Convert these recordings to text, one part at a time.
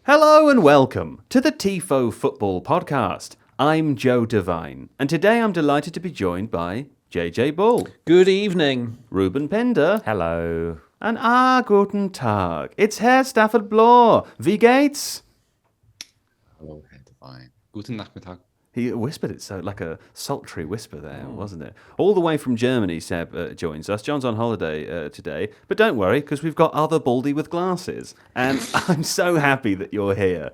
Hello and welcome to the Tifo Football podcast. I'm Joe Devine, and today I'm delighted to be joined by JJ Bull. Good evening. Ruben Pender. Hello. And guten Tag. It's Herr Stafford Bloor. Wie geht's? Hello, Herr Devine. Guten Nachmittag. He whispered it so like a sultry whisper there, wasn't it? All the way from Germany, Seb joins us. John's on holiday today, but don't worry, because we've got other Baldy with glasses. And I'm so happy that you're here.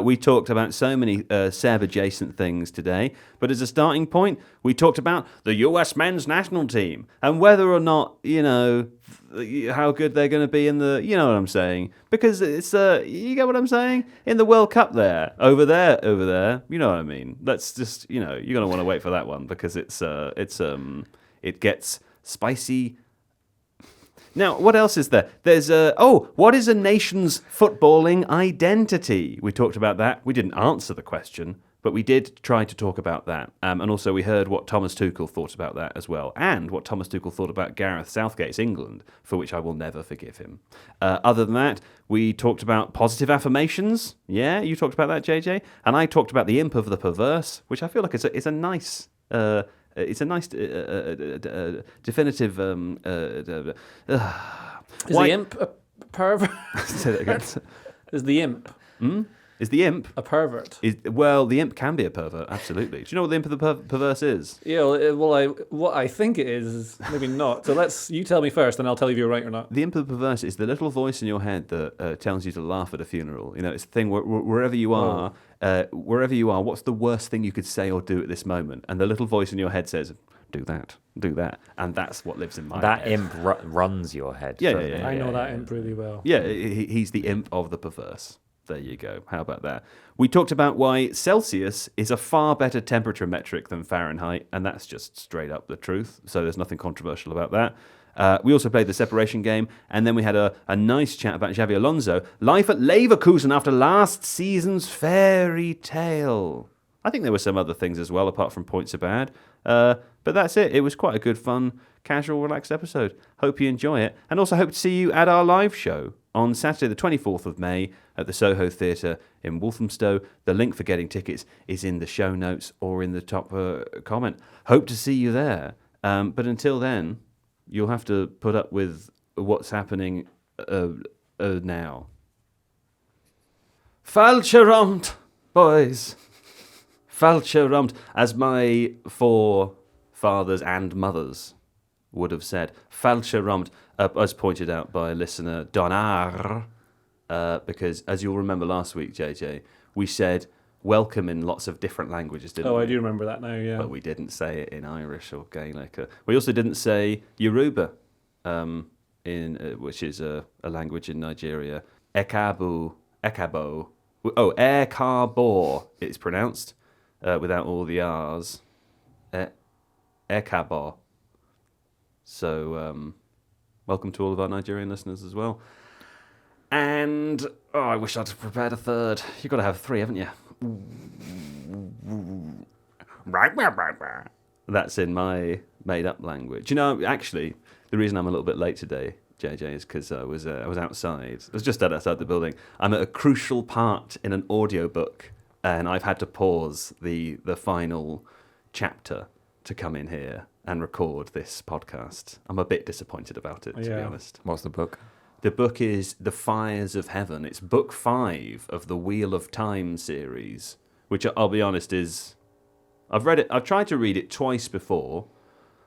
We talked about so many Seb-adjacent things today, but as a starting point, we talked about the US men's national team and whether or not, how good they're going to be in the, you know what I'm saying? Because it's, you get what I'm saying? In the World Cup there, over there, you know what I mean? Let's just, you're going to want to wait for that one because it gets spicy. Now, what else is there? There's, what is a nation's footballing identity? We talked about that. We didn't answer the question, but we did try to talk about that. And also we heard what Thomas Tuchel thought about that as well, and what Thomas Tuchel thought about Gareth Southgate's England, for which I will never forgive him. Other than that, we talked about positive affirmations. Yeah, you talked about that, JJ. And I talked about the imp of the perverse, which I feel like it's a nice... it's a nice definitive... Is the imp a pervert? Say that again. Is the imp Is the imp... a pervert? the imp can be a pervert, absolutely. Do you know what the imp of the perverse is? Yeah, what I think it is maybe not. So you tell me first, and I'll tell you if you're right or not. The imp of the perverse is the little voice in your head that tells you to laugh at a funeral. It's the thing wherever you are, what's the worst thing you could say or do at this moment? And the little voice in your head says, do that, and that's what lives in my head. That imp runs your head. Yeah. I know that imp really well. Yeah, he's the imp of the perverse. There you go. How about that? We talked about why Celsius is a far better temperature metric than Fahrenheit, and that's just straight up the truth. So there's nothing controversial about that. We also played the separation game, and then we had a nice chat about Xabi Alonso. Life at Leverkusen after last season's fairy tale. I think there were some other things as well, apart from points are bad. But that's it. It was quite a good, fun, casual, relaxed episode. Hope you enjoy it. And also hope to see you at our live show on Saturday the 24th of May at the Soho Theatre in Walthamstow. The link for getting tickets is in the show notes or in the top comment. Hope to see you there. But until then, you'll have to put up with what's happening now. Falcherumt, boys. Falcherumt, as my forefathers and mothers would have said. Falcherumt, as pointed out by listener Donar, because as you'll remember last week, JJ, we said welcome in lots of different languages, didn't we? Oh, I do remember that now, yeah. But we didn't say it in Irish or Gaelic. We also didn't say Yoruba, which is a language in Nigeria. Ekaabo, ekaabo, it's pronounced, without all the R's. Ekaabo. So, welcome to all of our Nigerian listeners as well. And, I wish I'd prepared a third. You've got to have three, haven't you? That's in my made-up language. Actually, the reason I'm a little bit late today, JJ, is because I was outside. I was just outside the building. I'm at a crucial part in an audiobook, and I've had to pause the final chapter to come in here and record this podcast. I'm a bit disappointed about it, to be honest. What's the book? The book is The Fires of Heaven. It's book 5 of the Wheel of Time series, which I'll be honest is... I've read it. I've tried to read it twice before.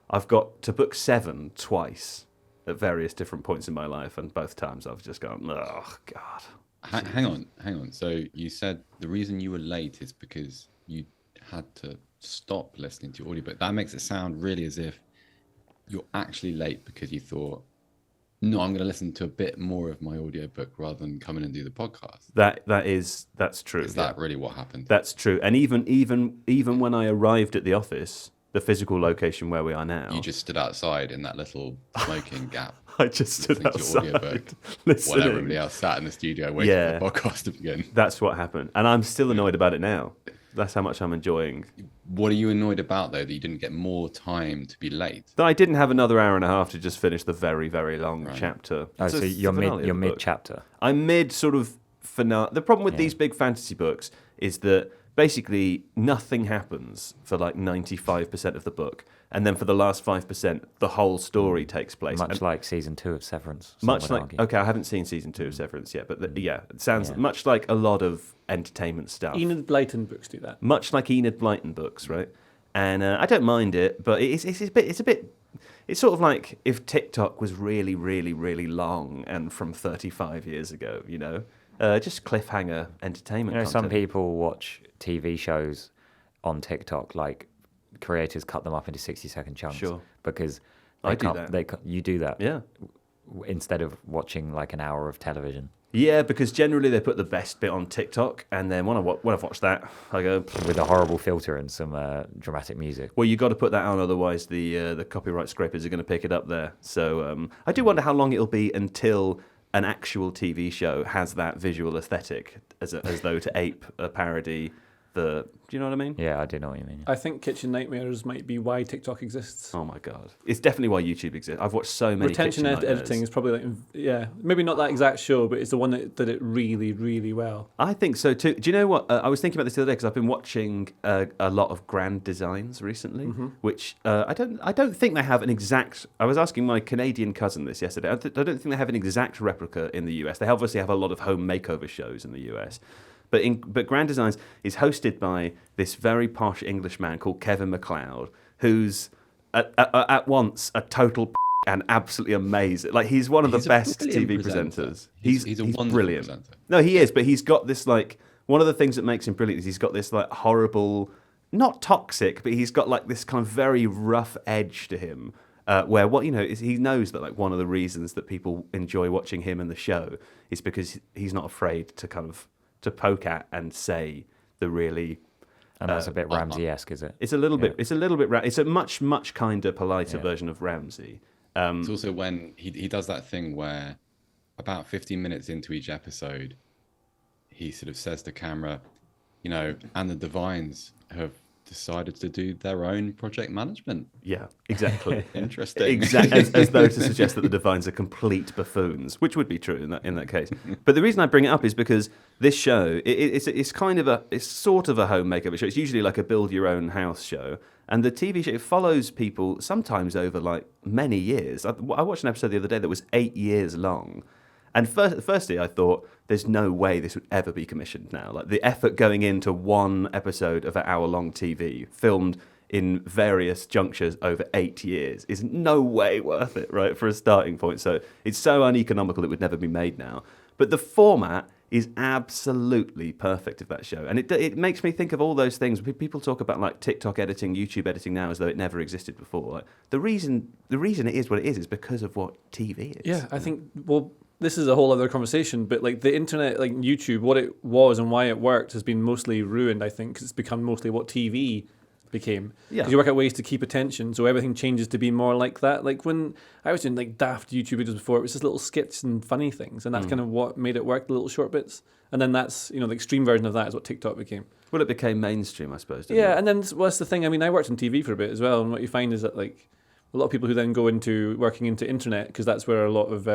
I've got to book 7 twice at various different points in my life, and both times I've just gone, oh, God. Hang on. So you said the reason you were late is because you had to stop listening to your audiobook. That makes it sound really as if you're actually late because you thought, no, I'm going to listen to a bit more of my audiobook rather than come in and do the podcast. That's true. Is that really what happened? That's true. And even when I arrived at the office, the physical location where we are now, You just stood outside in that little smoking gap. I just stood listening to your outside audiobook listening. while everybody else sat in the studio waiting for the podcast to begin. That's what happened. And I'm still annoyed about it now. That's how much I'm enjoying. What are you annoyed about, though, that you didn't get more time to be late? That I didn't have another hour and a half to just finish the very, very long chapter. Oh, It's so a you're finale of the mid book. chapter. I'm mid sort of The problem with these big fantasy books is that basically nothing happens for like 95% of the book, and then for the last 5%, the whole story takes place. Much like season 2 of Severance. Much like, okay, I haven't seen season 2 of Severance yet, but it sounds much like a lot of entertainment stuff. Enid Blyton books do that. Much like Enid Blyton books, right? And I don't mind it, but it's a bit. It's sort of like if TikTok was really, really, really long and from 35 years ago, you know, just cliffhanger entertainment. You know, some content. people watch TV shows on TikTok, like creators cut them up into 60-second chunks. Sure. Because I do that. You do that. Yeah. Instead of watching like an hour of television. Yeah, because generally they put the best bit on TikTok, and then when I've watched that, I go With a horrible filter and some dramatic music. well, you got to put that on, otherwise the copyright scrapers are going to pick it up there. So I do wonder how long it'll be until an actual TV show has that visual aesthetic, as though to ape a parody. Do you know what I mean? Yeah, I do know what you mean. I think Kitchen Nightmares might be why TikTok exists. Oh my god, it's definitely why YouTube exists. I've watched so many. Retention Kitchen Nightmares. editing is probably like, maybe not that exact show, but it's the one that did it really, really well. I think so too. Do you know what? I was thinking about this the other day because I've been watching a lot of Grand Designs recently, which I don't think they have an exact. I was asking my Canadian cousin this yesterday. I don't think they have an exact replica in the US. They obviously have a lot of home makeover shows in the US. But Grand Designs is hosted by this very posh English man called Kevin MacLeod, who's at once a total and absolutely amazing. Like he's one of the best TV presenters. He's a wonderful brilliant. presenter. No, he is, but he's got this like one of the things that makes him brilliant is he's got this like horrible, not toxic, but he's got like this kind of very rough edge to him. Where what you know is he knows that like one of the reasons that people enjoy watching him and the show is because he's not afraid to kind of to poke at and say the really. And that's a bit Ramsey-esque, is it? It's a little bit. It's a little bit. It's a much kinder, politer version of Ramsey. It's also when he does that thing where about 15 minutes into each episode, he sort of says to camera, you know, and the Divines have decided to do their own project management. Yeah, exactly. Interesting. Exactly, as though to suggest that the Divines are complete buffoons, which would be true in that case. But the reason I bring it up is because this show it's sort of a home makeover show. It's usually like a build your own house show, and the TV show follows people sometimes over like many years. I watched an episode the other day that was 8 years long. And firstly, I thought, there's no way this would ever be commissioned now. Like, the effort going into one episode of an hour-long TV, filmed in various junctures over 8 years, is no way worth it, right, for a starting point. So it's so uneconomical it would never be made now. But the format is absolutely perfect of that show. And it makes me think of all those things. People talk about, like, TikTok editing, YouTube editing now as though it never existed before. Like, the reason it is what it is because of what TV is. Yeah, I think, well, this is a whole other conversation, but like the internet, like YouTube, what it was and why it worked has been mostly ruined, I think, because it's become mostly what TV became. Yeah. Because you work out ways to keep attention, so everything changes to be more like that. Like when I was doing like daft YouTube videos before, it was just little skits and funny things, and that's kind of what made it work, the little short bits. And then that's, you know, the extreme version of that is what TikTok became. Well, it became mainstream, I suppose, didn't Yeah, it? and then what's the thing? I mean, I worked on TV for a bit as well, and what you find is that like a lot of people who then go into working into internet, because that's where a lot of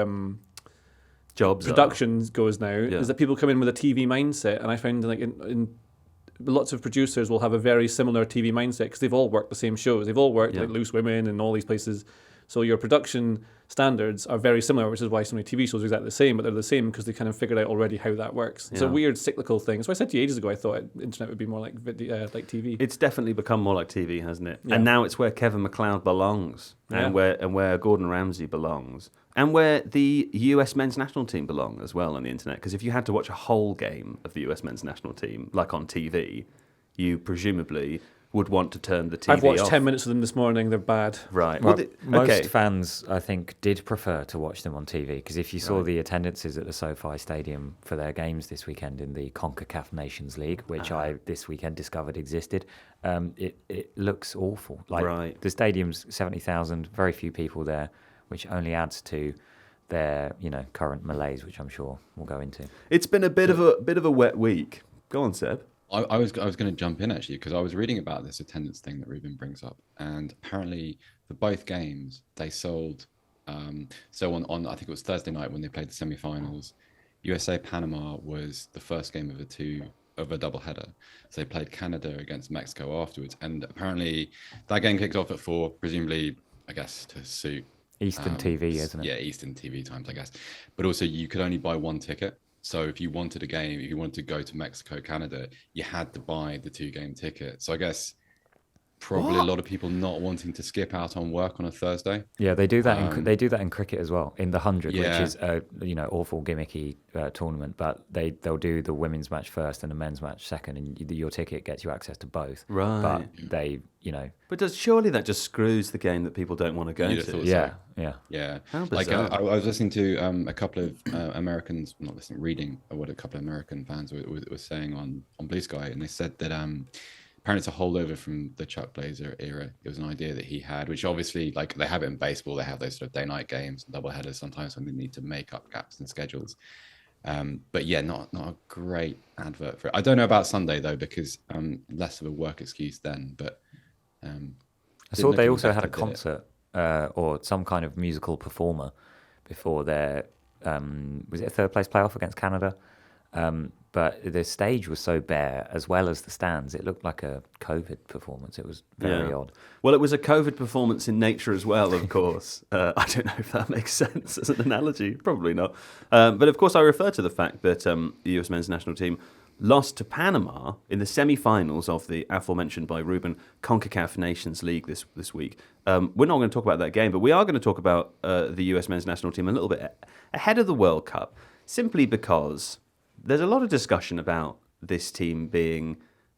Jobs productions goes now, Yeah. is that people come in with a TV mindset, and I find like in lots of producers will have a very similar TV mindset because they've all worked the same shows. They've all worked like Loose Women and all these places. So your production standards are very similar, which is why so many TV shows are exactly the same, but they're the same because they kind of figured out already how that works. It's a weird cyclical thing. So I said to you ages ago, I thought internet would be more like like TV. It's definitely become more like TV, hasn't it? Yeah. And now it's where Kevin MacLeod belongs, and where Gordon Ramsay belongs, and where the US men's national team belong as well on the internet. Because if you had to watch a whole game of the US men's national team, like on TV, you presumably would want to turn the TV I've watched off. 10 minutes of them this morning. They're bad. Right. Well, Well, most fans, I think, did prefer to watch them on TV because if you saw the attendances at the SoFi Stadium for their games this weekend in the CONCACAF Nations League, which I this weekend discovered existed, it looks awful. Like the stadium's 70,000, very few people there, which only adds to their current malaise, which I'm sure we'll go into. It's been a bit of a wet week. Go on, Seb. I was going to jump in actually because I was reading about this attendance thing that Ruben brings up, and apparently for both games they sold. So on I think it was Thursday night when they played the semi-finals, USA Panama was the first game of a double header. So they played Canada against Mexico afterwards, and apparently that game kicked off at 4, presumably, I guess, to suit Eastern TV, isn't it? Yeah, Eastern TV times, I guess. But also, you could only buy one ticket. So if you wanted a game, if you wanted to go to Mexico, Canada, you had to buy the 2-game ticket. So I guess probably a lot of people not wanting to skip out on work on a Thursday. Yeah, they do that. They do that in cricket as well, in the 100, Yeah. which is a awful gimmicky tournament. But they'll do the women's match first and the men's match second, and your ticket gets you access to both. Right. But they, But surely that just screws the game that people don't want to go You'd have to. thought yeah, so. yeah. Yeah, How like bizarre. I was listening to a couple of Americans, not listening, reading what a couple of American fans were saying on Blue Sky, and they said that apparently it's a holdover from the Chuck Blazer era. It was an idea that he had, which obviously, like, they have it in baseball. They have those sort of day-night games and double headers sometimes when they need to make up gaps in schedules. But yeah, not a great advert for it. I don't know about Sunday though, because less of a work excuse then. But I saw they also had a didn't look any concert or some kind of musical performer before their was it a third place playoff against Canada? But the stage was so bare, as well as the stands, it looked like a COVID performance. It was very odd. Well, it was a COVID performance in nature as well, of course. I don't know if that makes sense as an analogy. Probably not. But of course, I refer to the fact that the US men's national team lost to Panama in the semi-finals of the aforementioned by Ruben CONCACAF Nations League this week. We're not going to talk about that game, but we are going to talk about the US men's national team a little bit ahead of the World Cup, simply because there's a lot of discussion about this team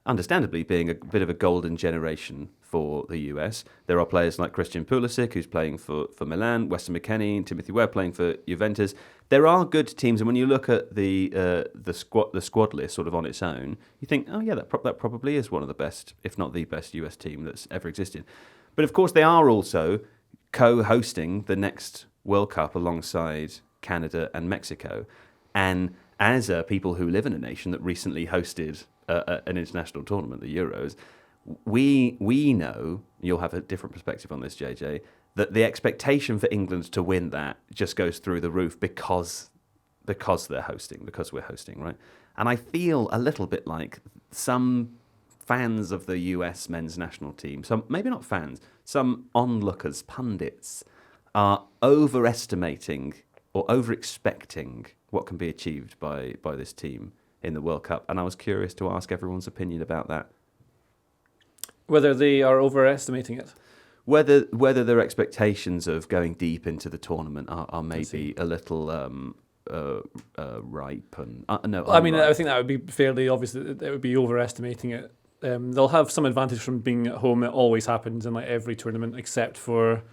understandably being a bit of a golden generation for the US. There are players like Christian Pulisic, who's playing for Milan, Weston McKennie, and Timothy Webb playing for Juventus. There are good teams, and when you look at the squad list sort of on its own, you think, oh yeah, that probably is one of the best, if not the best, US team that's ever existed. But of course, they are also co-hosting the next World Cup alongside Canada and Mexico, and as people who live in a nation that recently hosted an international tournament, the Euros, we know, you'll have a different perspective on this, JJ, that the expectation for England to win that just goes through the roof because they're hosting, because we're hosting, right? And I feel a little bit like some fans of the US men's national team, some maybe not fans, some onlookers, pundits, are overestimating or over-expecting what can be achieved by this team in the World Cup. And I was curious to ask everyone's opinion about that. Whether they are overestimating it. Whether their expectations of going deep into the tournament are maybe a little ripe and no. I mean, I think that would be fairly obvious that it would be overestimating it. They'll have some advantage from being at home. It always happens in like every tournament except for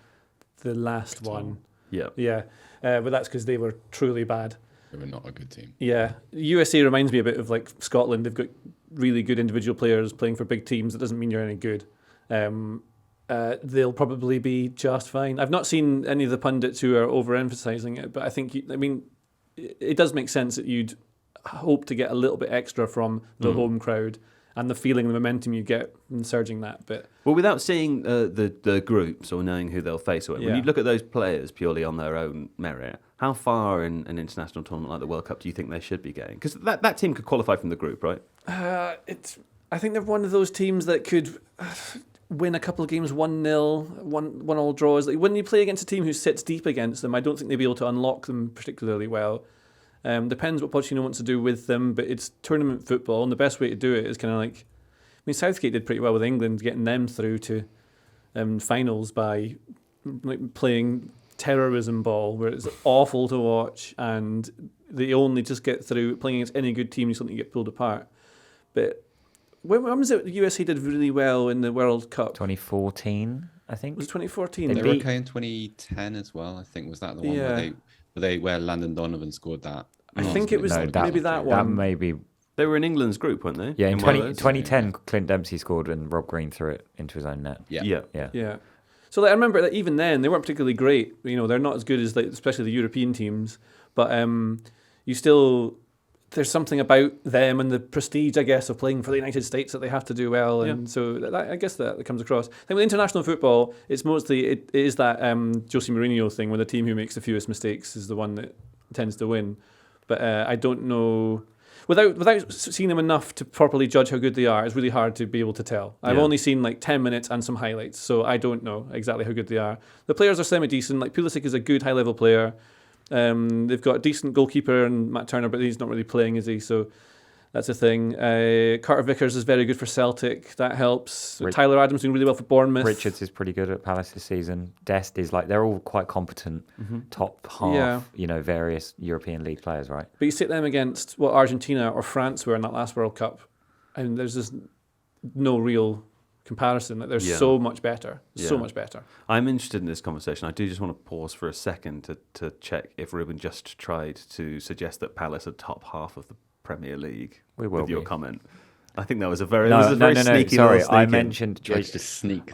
the last one. Yeah. But that's because they were truly bad. They were not a good team. Yeah, USA reminds me a bit of like Scotland. They've got really good individual players playing for big teams. That doesn't mean you're any good. They'll probably be just fine. I've not seen any of the pundits who are overemphasizing it, but I think it does make sense that you'd hope to get a little bit extra from the home crowd and the feeling, the momentum you get in surging that bit. Well, without seeing the groups or knowing who they'll face, when you look at those players purely on their own merit, how far in an international tournament like the World Cup do you think they should be getting? Because that team could qualify from the group, right? I think they're one of those teams that could win a couple of games 1-0, one all draws. Like when you play against a team who sits deep against them, I don't think they'll be able to unlock them particularly well. Depends what Pochettino wants to do with them, but it's tournament football, and the best way to do it is kind of like, I mean, Southgate did pretty well with England, getting them through to finals by like playing terrorism ball, where it's awful to watch, and they only just get through. Playing against any good team, you suddenly get pulled apart. But when was it the USA did really well in the World Cup? 2014, I think. It was 2014. They They were beat- okay in 2010 as well. I think was that the one where Landon Donovan scored that. I think it was No, that- maybe that one. That may be. They were in England's group, weren't they? Yeah, in one of those? 2010, Clint Dempsey scored and Rob Green threw it into his own net. Yeah. Yeah. So like, I remember that even then they weren't particularly great. You know, they're not as good as like, especially the European teams. But you still, there's something about them and the prestige, I guess, of playing for the United States that they have to do well. And so I guess that comes across. I think with international football, it's mostly it is that Jose Mourinho thing, where the team who makes the fewest mistakes is the one that tends to win. But I don't know. Without seeing them enough to properly judge how good they are, it's really hard to be able to tell. I've only seen like 10 minutes and some highlights, so I don't know exactly how good they are. The players are semi-decent. Like Pulisic is a good high-level player. They've got a decent goalkeeper and Matt Turner, but he's not really playing, is he? So that's a thing. Carter Vickers is very good for Celtic. That helps. Tyler Adams doing really well for Bournemouth. Richards is pretty good at Palace this season. Dest is like, they're all quite competent top half, various European League players, right? But you sit them against what Argentina or France were in that last World Cup, and there's just no real comparison. Like, they're so much better. So much better. I'm interested in this conversation. I do just want to pause for a second to check if Ruben just tried to suggest that Palace are top half of the Premier League. We will with your be. comment. I think that was a very sneaky. Sorry, little I sneak in. mentioned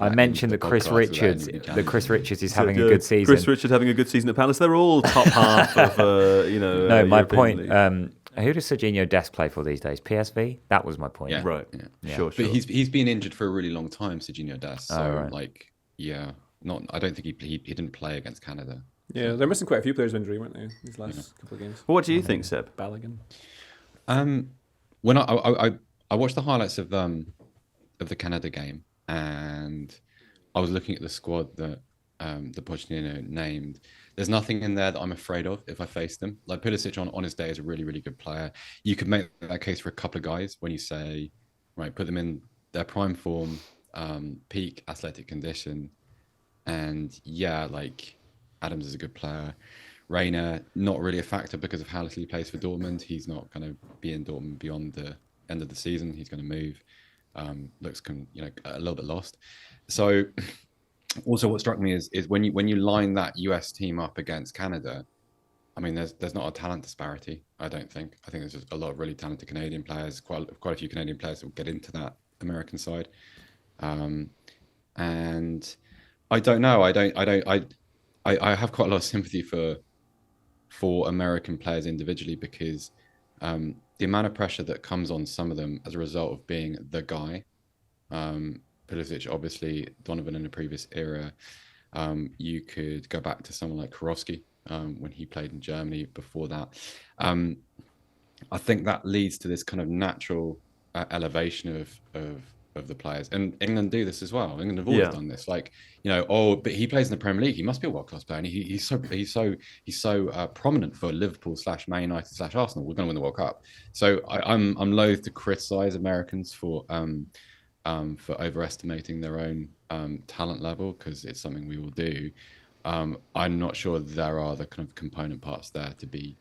I mentioned that Chris Richards. That Chris Richards is having a good season. Chris Richards having a good season at Palace. They're all top half of No, my European point. League. Who does Serginho Dest play for these days? PSV. That was my point. Yeah. Right. Yeah. Sure. But he's been injured for a really long time, Serginho Dest. So right. not. I don't think he didn't play against Canada. Yeah, they're missing quite a few players of injury, weren't they? These last couple of games. Well, what do you think, Seb? Balogun. When I watched the highlights of the Canada game, and I was looking at the squad that the Pochettino named. There's nothing in there that I'm afraid of if I face them. Like Pulisic on his day is a really, really good player. You could make that case for a couple of guys when you say, right, put them in their prime form, peak athletic condition, and like Adams is a good player. Reina, not really a factor because of how little he plays for Dortmund. He's not going to be in Dortmund beyond the end of the season. He's going to move. Looks a little bit lost. So also what struck me is when you line that US team up against Canada, I mean, there's not a talent disparity, I don't think. I think there's just a lot of really talented Canadian players, quite a few Canadian players that will get into that American side. And I don't know. I have quite a lot of sympathy for American players individually because the amount of pressure that comes on some of them as a result of being the guy, Pulisic, obviously, Donovan in the previous era, you could go back to someone like Kevork when he played in Germany before that. I think that leads to this kind of natural elevation of the players, and England do this as well. England have always done this. Like, but he plays in the Premier League. He must be a world-class player. And he's so prominent for Liverpool / Man United / Arsenal. We're going to win the World Cup. So I'm loath to criticise Americans for overestimating their own talent level because it's something we will do. I'm not sure there are the kind of component parts there to be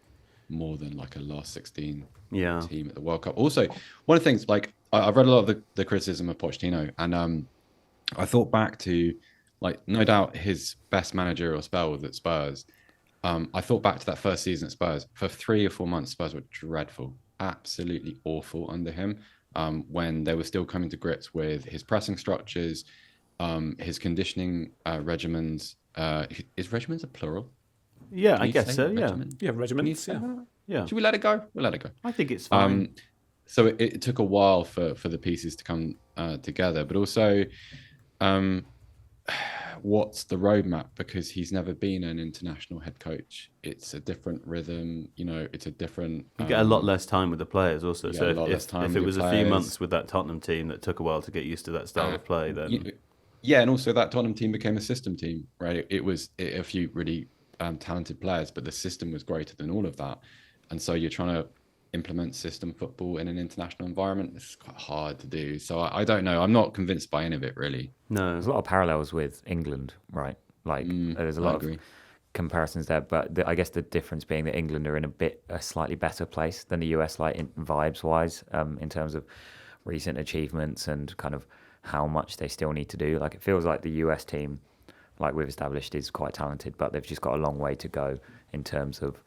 more than like a last 16 team at the World Cup. Also, one of the things, like I've read a lot of the criticism of Pochettino, and I thought back to, like, no doubt his best managerial spell was at Spurs. I thought back to that first season at Spurs. For 3 or 4 months, Spurs were dreadful, absolutely awful under him, when they were still coming to grips with his pressing structures, his conditioning regimens. Is regimens a plural? Yeah, I guess so. Regimen? Yeah, regiments. Yeah. Should we let it go? We'll let it go. I think it's fine. So it took a while for the pieces to come together, but also, what's the roadmap? Because he's never been an international head coach. It's a different rhythm. It's a different. You get a lot less time with the players, also. So if it was a few players. months with that Tottenham team that took a while to get used to that style of play, then and also that Tottenham team became a system team, right? It was a few really talented players, but the system was greater than all of that. And so you're trying to implement system football in an international environment. It's quite hard to do. So I don't know. I'm not convinced by any of it, really. No. There's a lot of parallels with England, right? Like there's a lot of comparisons there, but I guess the difference being that England are in a slightly better place than the US, like in vibes wise, in terms of recent achievements and kind of how much they still need to do. Like, it feels like the US team, like we've established, is quite talented, but they've just got a long way to go in terms of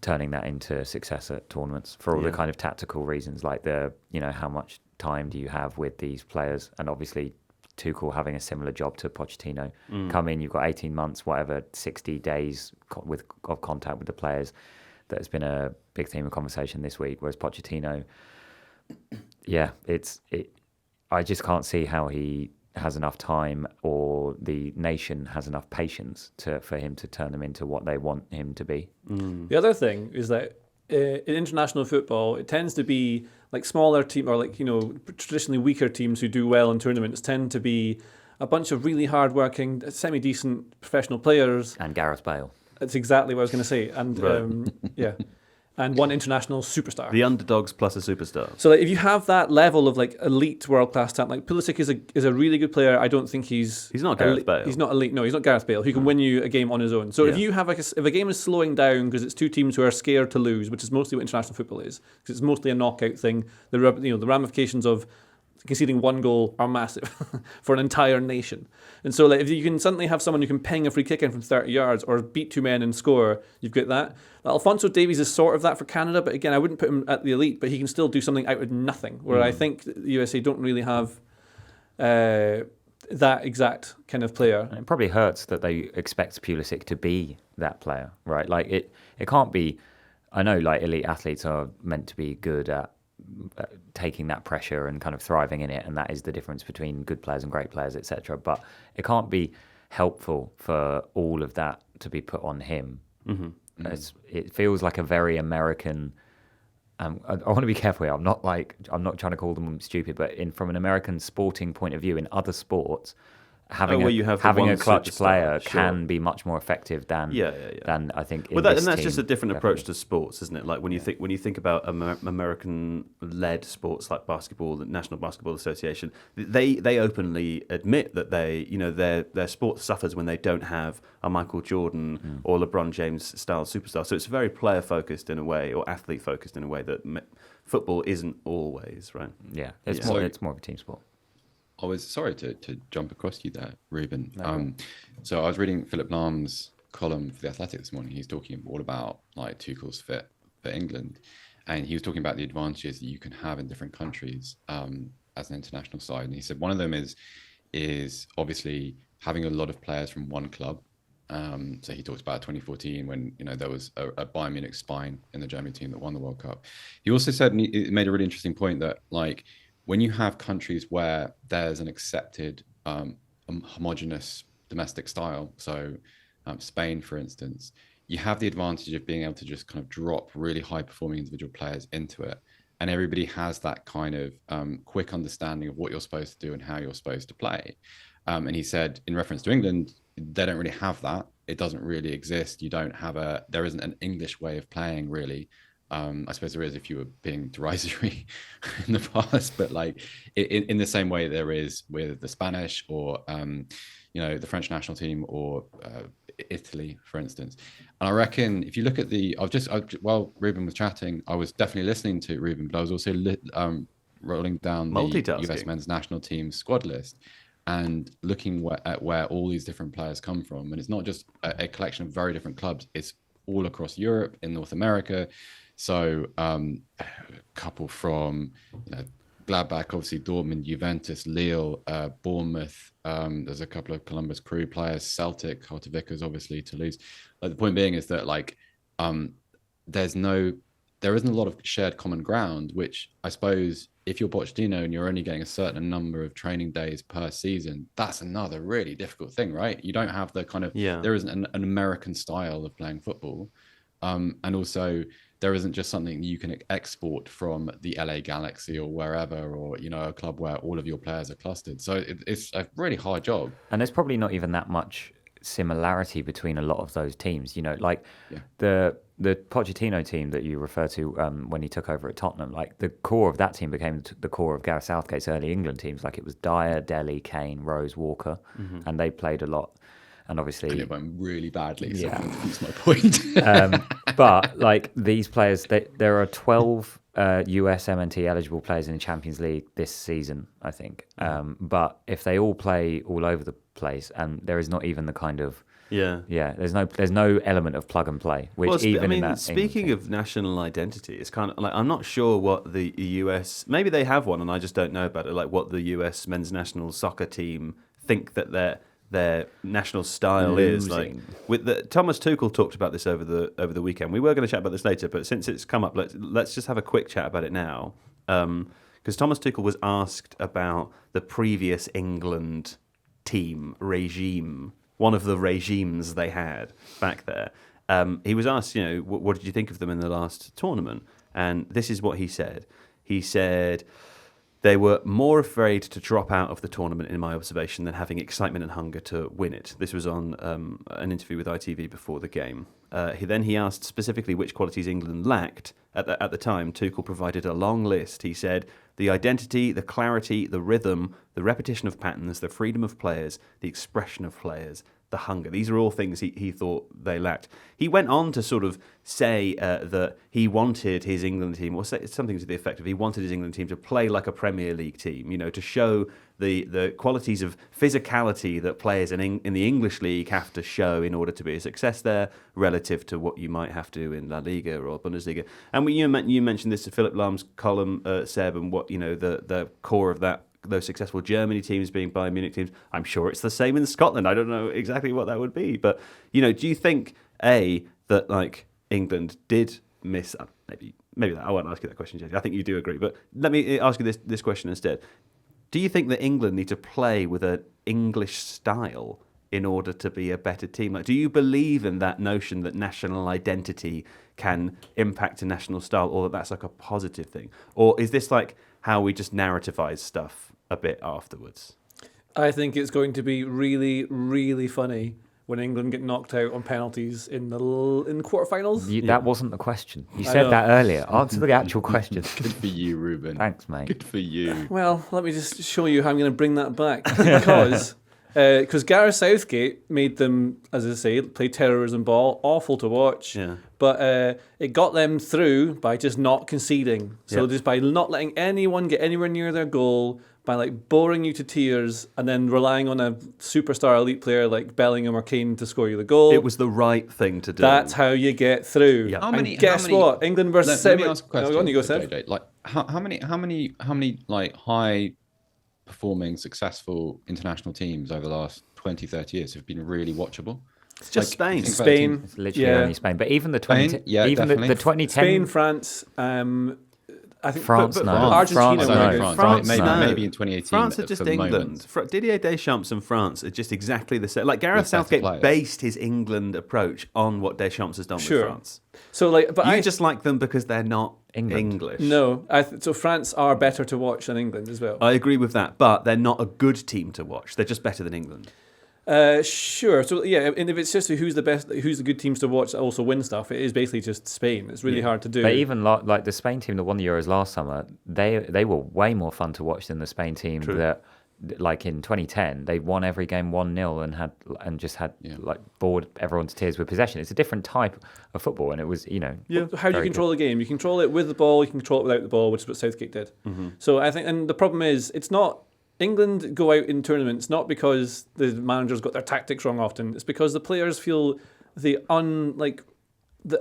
turning that into success at tournaments for all the kind of tactical reasons, like how much time do you have with these players? And obviously Tuchel having a similar job to Pochettino. Come in, you've got 18 months, whatever, 60 days of contact with the players. That has been a big theme of conversation this week, whereas Pochettino, I just can't see how he has enough time or the nation has enough patience for him to turn them into what they want him to be. The other thing is that in international football, it tends to be like smaller team or like, traditionally weaker teams who do well in tournaments tend to be a bunch of really hard-working, semi-decent professional players. And Gareth Bale. That's exactly what I was going to say. And Right. and one international superstar. The underdogs plus a superstar. So like, if you have that level of like elite world-class talent, like Pulisic is a really good player. I don't think he's not Gareth Bale. He's not elite. No, he's not Gareth Bale. Who can win you a game on his own. So if Yeah. you have if a game is slowing down because it's two teams who are scared to lose, which is mostly what international football is, because it's mostly a knockout thing. The ramifications of conceding one goal are massive for an entire nation. And so like, if you can suddenly have someone who can ping a free kick in from 30 yards or beat two men and score, you've got that. Alphonso Davies is sort of that for Canada, but again, I wouldn't put him at the elite, but he can still do something out of nothing, where I think the USA don't really have that exact kind of player. And it probably hurts that they expect Pulisic to be that player, right? Like it can't be. I know like elite athletes are meant to be good at taking that pressure and kind of thriving in it, and that is the difference between good players and great players, etc. But it can't be helpful for all of that to be put on him. It feels like a very American. I want to be careful here. I'm not trying to call them stupid, but from an American sporting point of view, in other sports, having a clutch player can be much more effective than I think. And that's just a different approach to sports, isn't it? Like when you think about American-led sports like basketball, the National Basketball Association, they openly admit that their sport suffers when they don't have a Michael Jordan or LeBron James style superstar. So it's very player focused in a way, or athlete focused in a way that football isn't always, right? Yeah, it's more of a team sport. I was sorry to jump across you there, Ruben. So I was reading Philip Lahm's column for The Athletic this morning. He's talking all about like Tuchel's fit for England, and he was talking about the advantages that you can have in different countries as an international side. And he said one of them is obviously having a lot of players from one club. So he talks about 2014 when there was a Bayern Munich spine in the Germany team that won the World Cup. He also said, and he made a really interesting point, that like when you have countries where there's an accepted homogenous domestic style, so Spain, for instance, you have the advantage of being able to just kind of drop really high performing individual players into it. And everybody has that kind of quick understanding of what you're supposed to do and how you're supposed to play. And he said, in reference to England, they don't really have that. It doesn't really exist. There isn't an English way of playing, really. I suppose there is if you were being derisory in the past, but like in the same way there is with the Spanish or the French national team or Italy, for instance. And I reckon if you look at while Ruben was chatting, I was definitely listening to Ruben, but I was also rolling down the US men's national team squad list and looking at where all these different players come from. And it's not just a collection of very different clubs. It's all across Europe, in North America. So a couple from Gladbach, obviously Dortmund, Juventus, Lille, Bournemouth. There's a couple of Columbus Crew players, Celtic, Celta Vickers, obviously Toulouse. The point being is that like there isn't a lot of shared common ground, which I suppose if you're Pochettino and you're only getting a certain number of training days per season, that's another really difficult thing, right? You don't have the kind of there isn't an American style of playing football, and also there isn't just something you can export from the LA Galaxy or wherever, or a club where all of your players are clustered. So it's a really hard job. And there's probably not even that much similarity between a lot of those teams. The Pochettino team that you refer to when he took over at Tottenham, like the core of that team became the core of Gareth Southgate's early England teams. Like it was Dyer, Dele, Kane, Rose, Walker, and they played a lot. And obviously, and it went really badly. So that's my point. But like these players, there are 12 USMNT eligible players in the Champions League this season, I think. But if they all play all over the place, and there is not even the kind of there's no element of plug and play. Speaking of national identity, it's kind of like I'm not sure what the US, maybe they have one, and I just don't know about it. Like what the US men's national soccer team think that their national style is like. Thomas Tuchel talked about this over the weekend. We were going to chat about this later, but since it's come up, let's just have a quick chat about it now. Because Thomas Tuchel was asked about the previous England team regime, one of the regimes they had back there, he was asked, what did you think of them in the last tournament? And this is what he said. He said, they were more afraid to drop out of the tournament, in my observation, than having excitement and hunger to win it. This was on an interview with ITV before the game. He asked specifically which qualities England lacked. At the time, Tuchel provided a long list. He said, the identity, the clarity, the rhythm, the repetition of patterns, the freedom of players, the expression of players, the hunger. These are all things he thought they lacked. He went on to sort of say that he wanted his England team, or say something to the effect of he wanted his England team to play like a Premier League team, to show the qualities of physicality that players in the English league have to show in order to be a success there, relative to what you might have to in La Liga or Bundesliga. And you mentioned this to Philip Lahm's column, Seb, and what the core of that. Those successful Germany teams being Bayern Munich teams. I'm sure it's the same in Scotland. I don't know exactly what that would be, but do you think that like England did miss? Maybe I won't ask you that question, Jesse. I think you do agree, but let me ask you this question instead. Do you think that England need to play with an English style in order to be a better team? Like, do you believe in that notion that national identity can impact a national style, or that that's like a positive thing, or is this like how we just narrativize stuff a bit afterwards? I think it's going to be really, really funny when England get knocked out on penalties in the quarterfinals. That wasn't the question. You said that earlier. Answer the actual question. Good for you, Ruben. Thanks, mate. Good for you. Well, let me just show you how I'm going to bring that back. Because Gareth Southgate made them, as I say, play terrorism ball, awful to watch. Yeah. But it got them through by just not conceding. So just by not letting anyone get anywhere near their goal, by like boring you to tears, and then relying on a superstar elite player like Bellingham or Kane to score you the goal. It was the right thing to do. That's how you get through. Yeah. And guess what? England versus Let me ask a question. No, go on, you go, Seb. Like how many like high performing successful international teams over the last 20, 30 years have been really watchable? It's just Spain. Spain. It's literally only Spain. But even the 2010... Spain, France, I think France, no. Argentina, France, maybe in 2018. France are just England. Didier Deschamps and France are just exactly the same. Like Gareth Southgate based his England approach on what Deschamps has done with France. So, but I just like them because they're not English. No, so France are better to watch than England as well. I agree with that, but they're not a good team to watch. They're just better than England. Sure. So and if it's just who's the good teams to watch that also win stuff, it is basically just Spain. It's really hard to do. But even like the Spain team that won the Euros last summer, they were way more fun to watch than the Spain team that, like in 2010, they won every game 1-0 and just had like bored everyone to tears with possession. It's a different type of football, and it was How do you control the game? You control it with the ball. You can control it without the ball, which is what Southgate did. Mm-hmm. So I think, and the problem is, it's not. England go out in tournaments not because the managers got their tactics wrong often. It's because the players feel the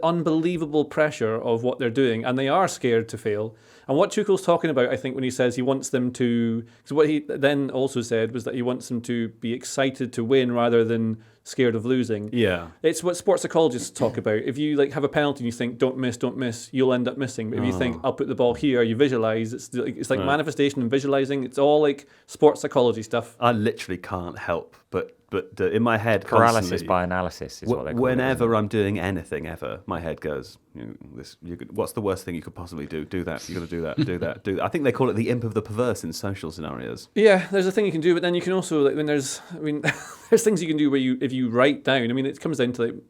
unbelievable pressure of what they're doing, and they are scared to fail. And what Tuchel's talking about, I think, when he says he wants them to... Because what he then also said was that he wants them to be excited to win rather than scared of losing. Yeah. It's what sports psychologists talk about. If you like have a penalty and you think, don't miss, you'll end up missing. But if you think, I'll put the ball here, you visualise. It's like manifestation and visualising. It's all like sports psychology stuff. I literally can't help but in my head paralysis by analysis is what they call whenever I'm doing anything ever, my head goes, what's the worst thing you could possibly do? Do that. You got to do that. Do that. Do that. I think they call it the imp of the perverse in social scenarios. Yeah, there's a thing you can do, but then you can also there's things you can do where if you write down. I mean, it comes down to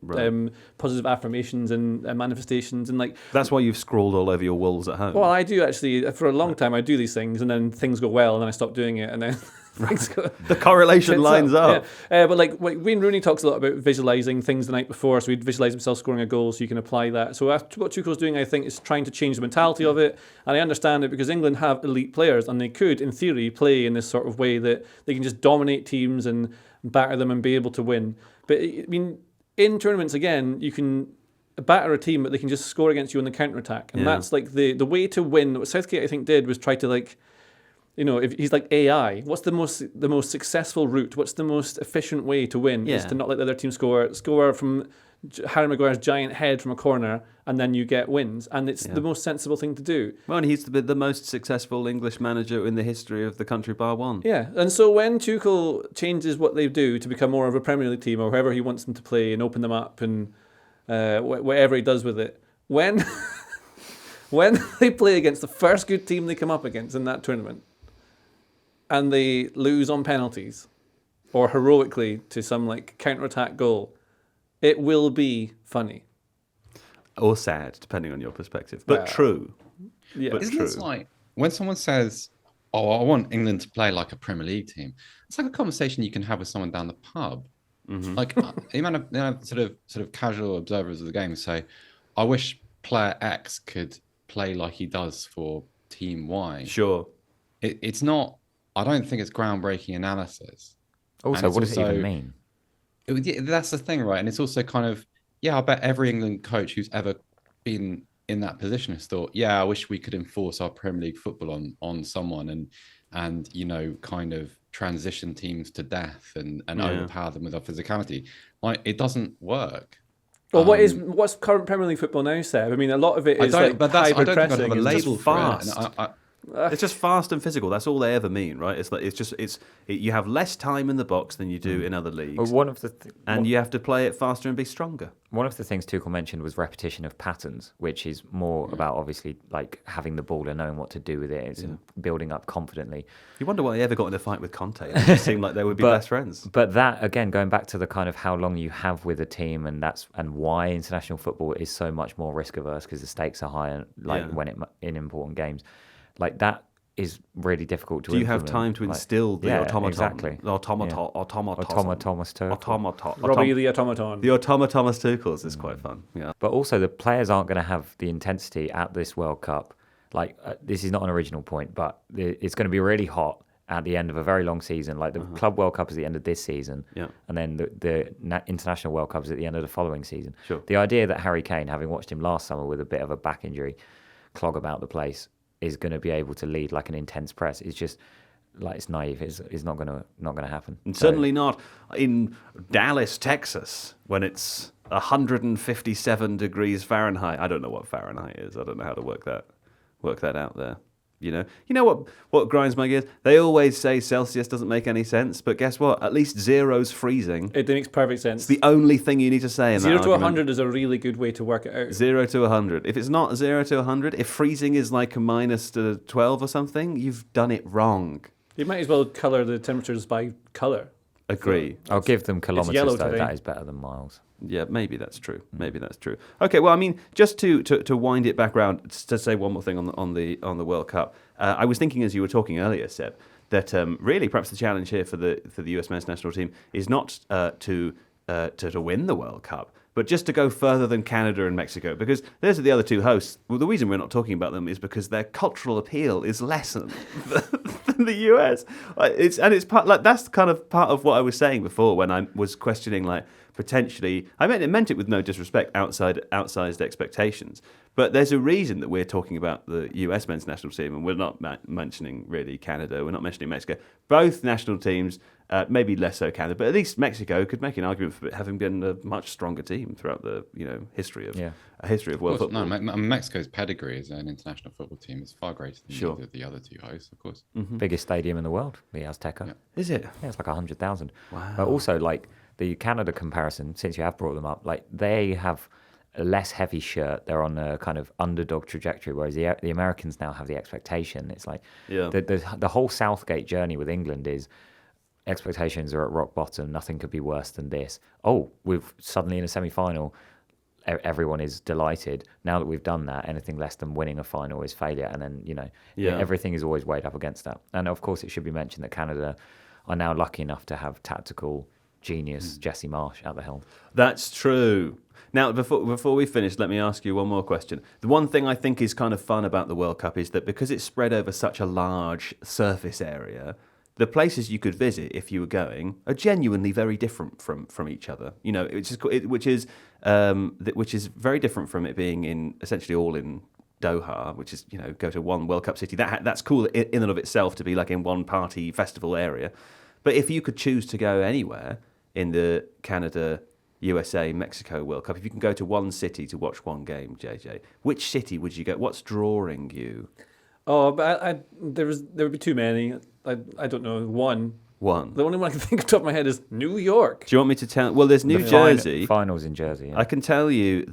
positive affirmations and manifestations and like. That's why you've scrawled all over your walls at home. Well, I do actually. For a long time, I do these things, and then things go well, and then I stop doing it, and then. The correlation lines up. Yeah. But like Wayne Rooney talks a lot about visualising things the night before, so he'd visualise himself scoring a goal so you can apply that. So what Tuchel's doing, I think, is trying to change the mentality of it, and I understand it because England have elite players and they could, in theory, play in this sort of way that they can just dominate teams and batter them and be able to win. But I mean, in tournaments, again, you can batter a team, but they can just score against you on the counter-attack. And that's like the way to win. What Southgate, I think, did was try to like... if he's like AI, what's the most successful route? What's the most efficient way to win? Is to not let the other team score from Harry Maguire's giant head from a corner, and then you get wins. And it's the most sensible thing to do. Well, and he's the most successful English manager in the history of the country, bar one. Yeah, and so when Tuchel changes what they do to become more of a Premier League team, or however he wants them to play, and open them up, and whatever he does with it. When when they play against the first good team they come up against in that tournament, and they lose on penalties, or heroically to some like counter-attack goal, it will be funny. Or sad, depending on your perspective. But true. Yeah. But Isn't true. this like when someone says, "Oh, I want England to play like a Premier League team"? It's like a conversation you can have with someone down the pub. Mm-hmm. Like the amount of sort of casual observers of the game say, "I wish player X could play like he does for Team Y." Sure. It's not. I don't think it's groundbreaking analysis. Also, what does it even mean? That's the thing, right? And it's also kind of, I bet every England coach who's ever been in that position has thought, I wish we could enforce our Premier League football on someone and kind of transition teams to death and overpower them with our physicality. Like, it doesn't work. Well, what's current Premier League football now, Seb? I mean, a lot of it is like hybrid I don't think I'd pressing. have a and label just for fast. it. And It's just fast and physical. That's all they ever mean, right? You have less time in the box than you do in other leagues, Well, you have to play it faster and be stronger. One of the things Tuchel mentioned was repetition of patterns, which is more about obviously like having the ball and knowing what to do with it. It's building up confidently. You wonder why he ever got in a fight with Conte. It just seemed like they would be best friends. But that again, going back to the kind of how long you have with a team, and why international football is so much more risk averse because the stakes are higher. In important games, like that is really difficult to Do you implement. have time to instill the automaton? Exactly. Thomas Robbie the automaton. The Thomas Tuchels is quite fun. Yeah. But also the players aren't going to have the intensity at this World Cup. Like this is not an original point, but it's going to be really hot at the end of a very long season. Like the Club World Cup is the end of this season, and then the International World Cup is at the end of the following season. Sure. The idea that Harry Kane, having watched him last summer with a bit of a back injury, clog about the place, is going to be able to lead like an intense press. It's just like it's naive. It's not going to happen. And certainly not in Dallas, Texas, when it's 157 degrees Fahrenheit. I don't know what Fahrenheit is. I don't know how to work that out there. You know what grinds my gears? They always say Celsius doesn't make any sense, but guess what? At least zero's freezing. It makes perfect sense. It's the only thing you need to say in 0 that to argument. 100 is a really good way to work it out. 0 to 100. If it's not 0 to 100, if freezing is like a minus to 12 or something, you've done it wrong. You might as well colour the temperatures by colour. Agree. I'll give them yellow kilometres though. today. That is better than miles. Yeah, maybe that's true. Okay, well, I mean, just to wind it back around, to say one more thing on the World Cup. I was thinking as you were talking earlier, Seb, that really perhaps the challenge here for the US men's national team is not to win the World Cup, but just to go further than Canada and Mexico, because those are the other two hosts. Well, the reason we're not talking about them is because their cultural appeal is lessened than the US. It's part, like, that's kind of part of what I was saying before when I was questioning, like, potentially, I meant it with no disrespect, outsized expectations. But there's a reason that we're talking about the US men's national team, and we're not mentioning really Canada. We're not mentioning Mexico. Both national teams, maybe less so Canada, but at least Mexico could make an argument for having been a much stronger team throughout the history of world football. No, Mexico's pedigree as an international football team is far greater than either of the other two hosts, of course. Mm-hmm. Biggest stadium in the world, the Azteca. Yeah. Is it? Yeah, it's like 100,000. Wow. But also, like the Canada comparison, since you have brought them up, like they have a less heavy shirt. They're on a kind of underdog trajectory, whereas the Americans now have the expectation. It's like the whole Southgate journey with England is expectations are at rock bottom. Nothing could be worse than this. Oh, we've suddenly in a semi-final. Everyone is delighted. Now that we've done that, anything less than winning a final is failure. And then, everything is always weighed up against that. And of course, it should be mentioned that Canada are now lucky enough to have tactical genius Jesse Marsh at the helm. That's true. Now, before we finish, let me ask you one more question. The one thing I think is kind of fun about the World Cup is that because it's spread over such a large surface area, the places you could visit if you were going are genuinely very different from each other. Which is very different from it being in essentially all in Doha, which is go to one World Cup city. That's cool in and of itself to be like in one party festival area. But if you could choose to go anywhere in the Canada, USA, Mexico World Cup, if you can go to one city to watch one game, JJ, which city would you go? What's drawing you? Oh, but there would be too many. I don't know. One one. The only one I can think of off the top of my head is New York. Do you want me to tell? Well, there's New The Jersey. Finals in Jersey. Yeah. I can tell you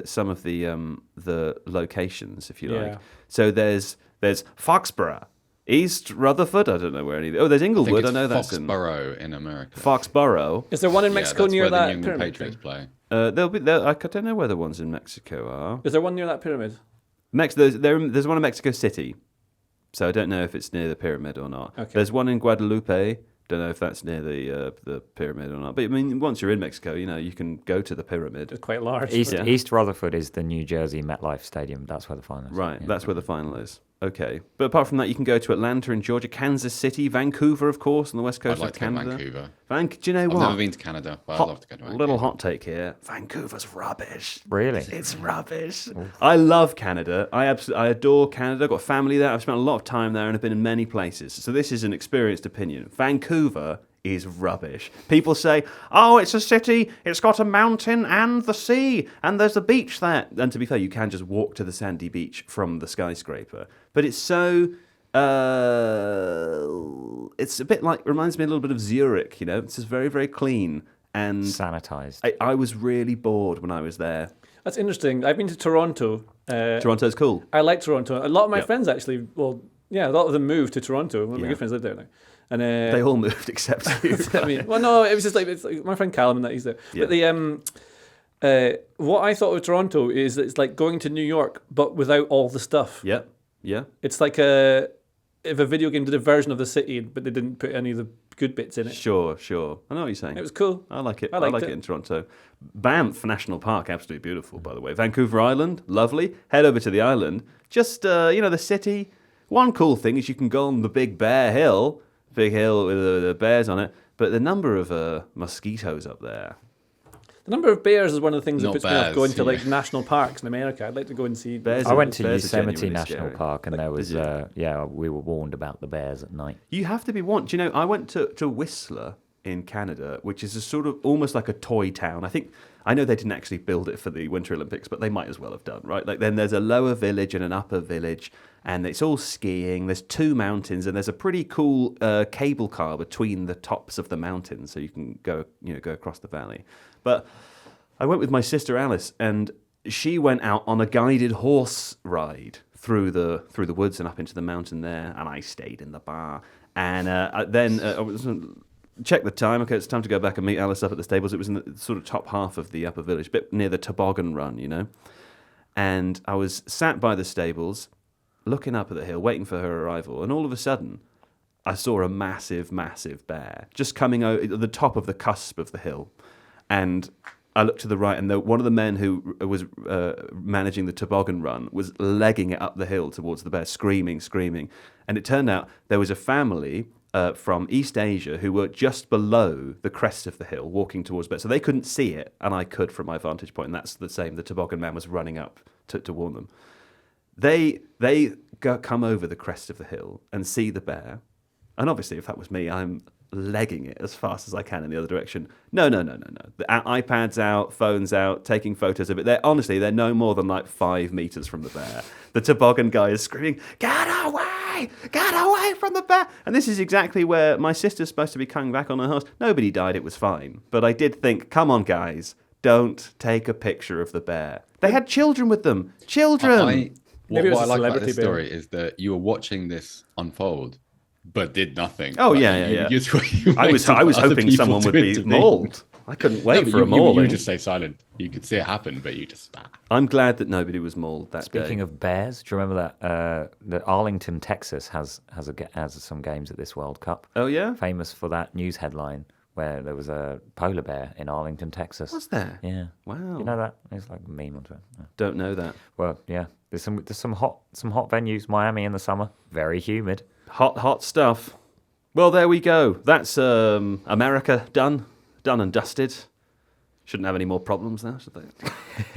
some of the locations if you like. Yeah. So there's Foxborough, East Rutherford. I don't know where any. Oh, there's I think Inglewood. it's I know that's in Foxborough in America. Foxborough. Is there one in Yeah, Mexico that's near where the that New England pyramid Patriots thing? play. There'll be. I don't know where the ones in Mexico are. Is there one near that pyramid? There's one in Mexico City, so I don't know if it's near the pyramid or not. Okay. There's one in Guadalupe. Don't know if that's near the pyramid or not. But I mean, once you're in Mexico, you can go to the pyramid. It's quite large. East Rutherford is the New Jersey MetLife Stadium. That's where the final is. Right, Yeah. that's where the final is. Okay. But apart from that, you can go to Atlanta in Georgia, Kansas City, Vancouver, of course, on the west I'd coast like of to go to Canada. Vancouver. Do you know I've what? never been to Canada, but I'd love to go to Vancouver. Little hot take here. Vancouver's rubbish. Really? It's rubbish. I love Canada. I adore Canada. I've got family there. I've spent a lot of time there and have been in many places. So this is an experienced opinion. Vancouver is rubbish. People say, oh, it's a city, it's got a mountain and the sea, and there's a beach there. And to be fair, you can just walk to the sandy beach from the skyscraper. But it's so... it's a bit like, reminds me a little bit of Zurich, It's just very, very clean. And Sanitized. I was really bored when I was there. That's interesting. I've been to Toronto. Toronto's cool. I like Toronto. A lot of my Yep. friends actually, a lot of them moved to Toronto. One of my Yeah. good friends live there now. And They all moved except you. I mean, well, no, it was just it's like my friend Callum and that he's there. Yeah. But the what I thought of Toronto is that it's like going to New York, but without all the stuff. Yeah, yeah. It's like if a video game did a version of the city, but they didn't put any of the good bits in it. Sure. I know what you're saying. It was cool. I like it. I I liked like it. it in Toronto. Banff National Park, absolutely beautiful, by the way. Vancouver Island, lovely. Head over to the island. Just, the city. One cool thing is you can go on the Big Hill with the bears on it, but the number of mosquitoes up there. The number of bears is one of the things that Not puts me off bears, going to like yeah. national parks in America. I'd like to go and see Bears. I went to Bears are Yosemite genuinely National scary. Park, and there was, did you? we were warned about the bears at night. You have to be warned. Do you know, I went to Whistler in Canada, which is a sort of almost like a toy town. I know they didn't actually build it for the Winter Olympics, but they might as well have done, right? Like then there's a lower village and an upper village, and it's all skiing. There's two mountains, and there's a pretty cool cable car between the tops of the mountains, so you can go across the valley. But I went with my sister Alice, and she went out on a guided horse ride through the woods and up into the mountain there, and I stayed in the bar. And then I was check the time. Okay, it's time to go back and meet Alice up at the stables. It was in the sort of top half of the upper village, a bit near the toboggan run, And I was sat by the stables, looking up at the hill, waiting for her arrival, and all of a sudden, I saw a massive, massive bear just coming over at the top of the cusp of the hill, and I looked to the right, and one of the men who was managing the toboggan run was legging it up the hill towards the bear, screaming. And it turned out there was a family from East Asia who were just below the crest of the hill, walking towards the bear. So they couldn't see it, and I could from my vantage point, and that's the same. The toboggan man was running up to warn them. They come over the crest of the hill and see the bear. And obviously, if that was me, I'm legging it as fast as I can in the other direction. No. The iPad's out, phone's out, taking photos of it. They're no more than like 5 meters from the bear. The toboggan guy is screaming, Get away from the bear! And this is exactly where my sister's supposed to be coming back on her horse. Nobody died, it was fine. But I did think, come on, guys, don't take a picture of the bear. They had children with them. Children! Maybe it was What I a like about celebrity this bear. story is that you were watching this unfold, but did nothing. Oh, Like, yeah. you I was waited for other hoping people someone to would be intervene. mauled. I couldn't wait No, but for a you mauling. would just stay silent. You could see it happen, but you just... I'm glad that nobody was mauled that day. Speaking of bears, do you remember that Arlington, Texas has some games at this World Cup? Oh, yeah? Famous for that news headline where there was a polar bear in Arlington, Texas. Was there? Yeah. Wow. You know that? It's like a meme onto it. Yeah. Don't know that. Well, yeah. There's some hot venues. Miami in the summer, very humid. Hot stuff. Well, there we go. That's America done and dusted. Shouldn't have any more problems now, should they?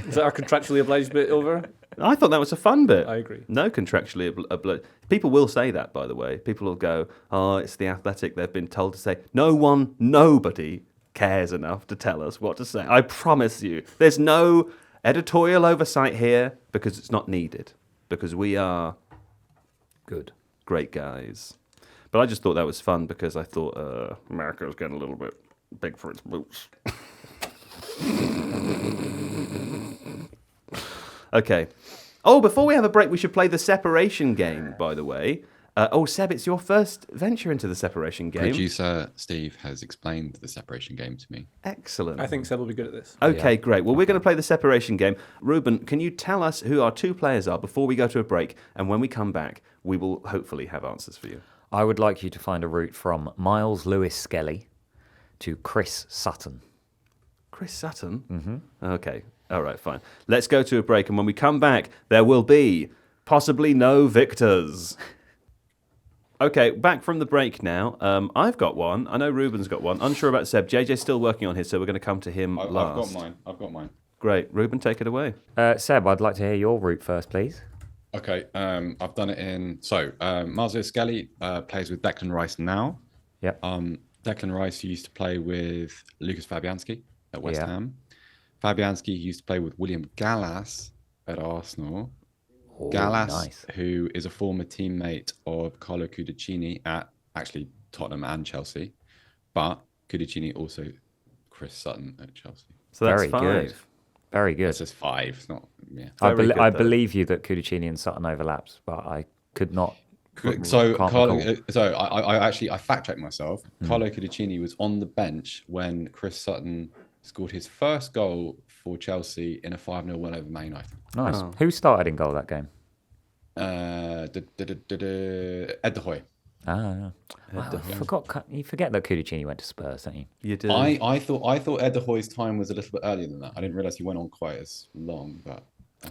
Is that our contractually obliged bit over? I thought that was a fun bit. I agree. No contractually obliged. People will say that, by the way. People will go, oh, it's the Athletic. They've been told to say. Nobody cares enough to tell us what to say. I promise you. There's no editorial oversight here because it's not needed. Because we are Good. great guys. But I just thought that was fun because I thought America was getting a little bit big for its boots. Okay. Oh, before we have a break, we should play the separation game, by the way. Seb, it's your first venture into the separation game. Producer Steve has explained the separation game to me. Excellent. I think Seb will be good at this. Okay, great. Well, we're going to play the separation game. Ruben, can you tell us who our two players are before we go to a break? And when we come back, we will hopefully have answers for you. I would like you to find a route from Miles Lewis Skelly to Chris Sutton. Chris Sutton? Mm-hmm. Okay. All right, fine. Let's go to a break. And when we come back, there will be possibly no victors. Okay, back from the break now. I've got one. I know Ruben's got one. Unsure about Seb. JJ's still working on his, so we're going to come to him last. I've got mine. Great. Ruben, take it away. Seb, I'd like to hear your route first, please. Okay, I've done it in... So, Miles Lewis Skelly plays with Declan Rice now. Yep. Declan Rice used to play with Lucas Fabianski at West Ham. Fabianski used to play with William Gallas at Arsenal. Oh, Gallas, nice. who is a former teammate of Carlo Cudicini at actually Tottenham and Chelsea, but Cudicini also Chris Sutton at Chelsea. So that's Very 5. good. Very good. It's just 5. It's not. Yeah. I believe you that Cudicini and Sutton overlaps, but I could not. So Carlo, I fact checked myself. Carlo Cudicini was on the bench when Chris Sutton scored his first goal for Chelsea in a 5-0 win over Man United. Nice. Oh. Who started in goal that game? Ed De Hoy. Ah, I forgot. You forget that Cudicini went to Spurs, don't you? You did. I thought Ed De Hoy's time was a little bit earlier than that. I didn't realise he went on quite as long, but.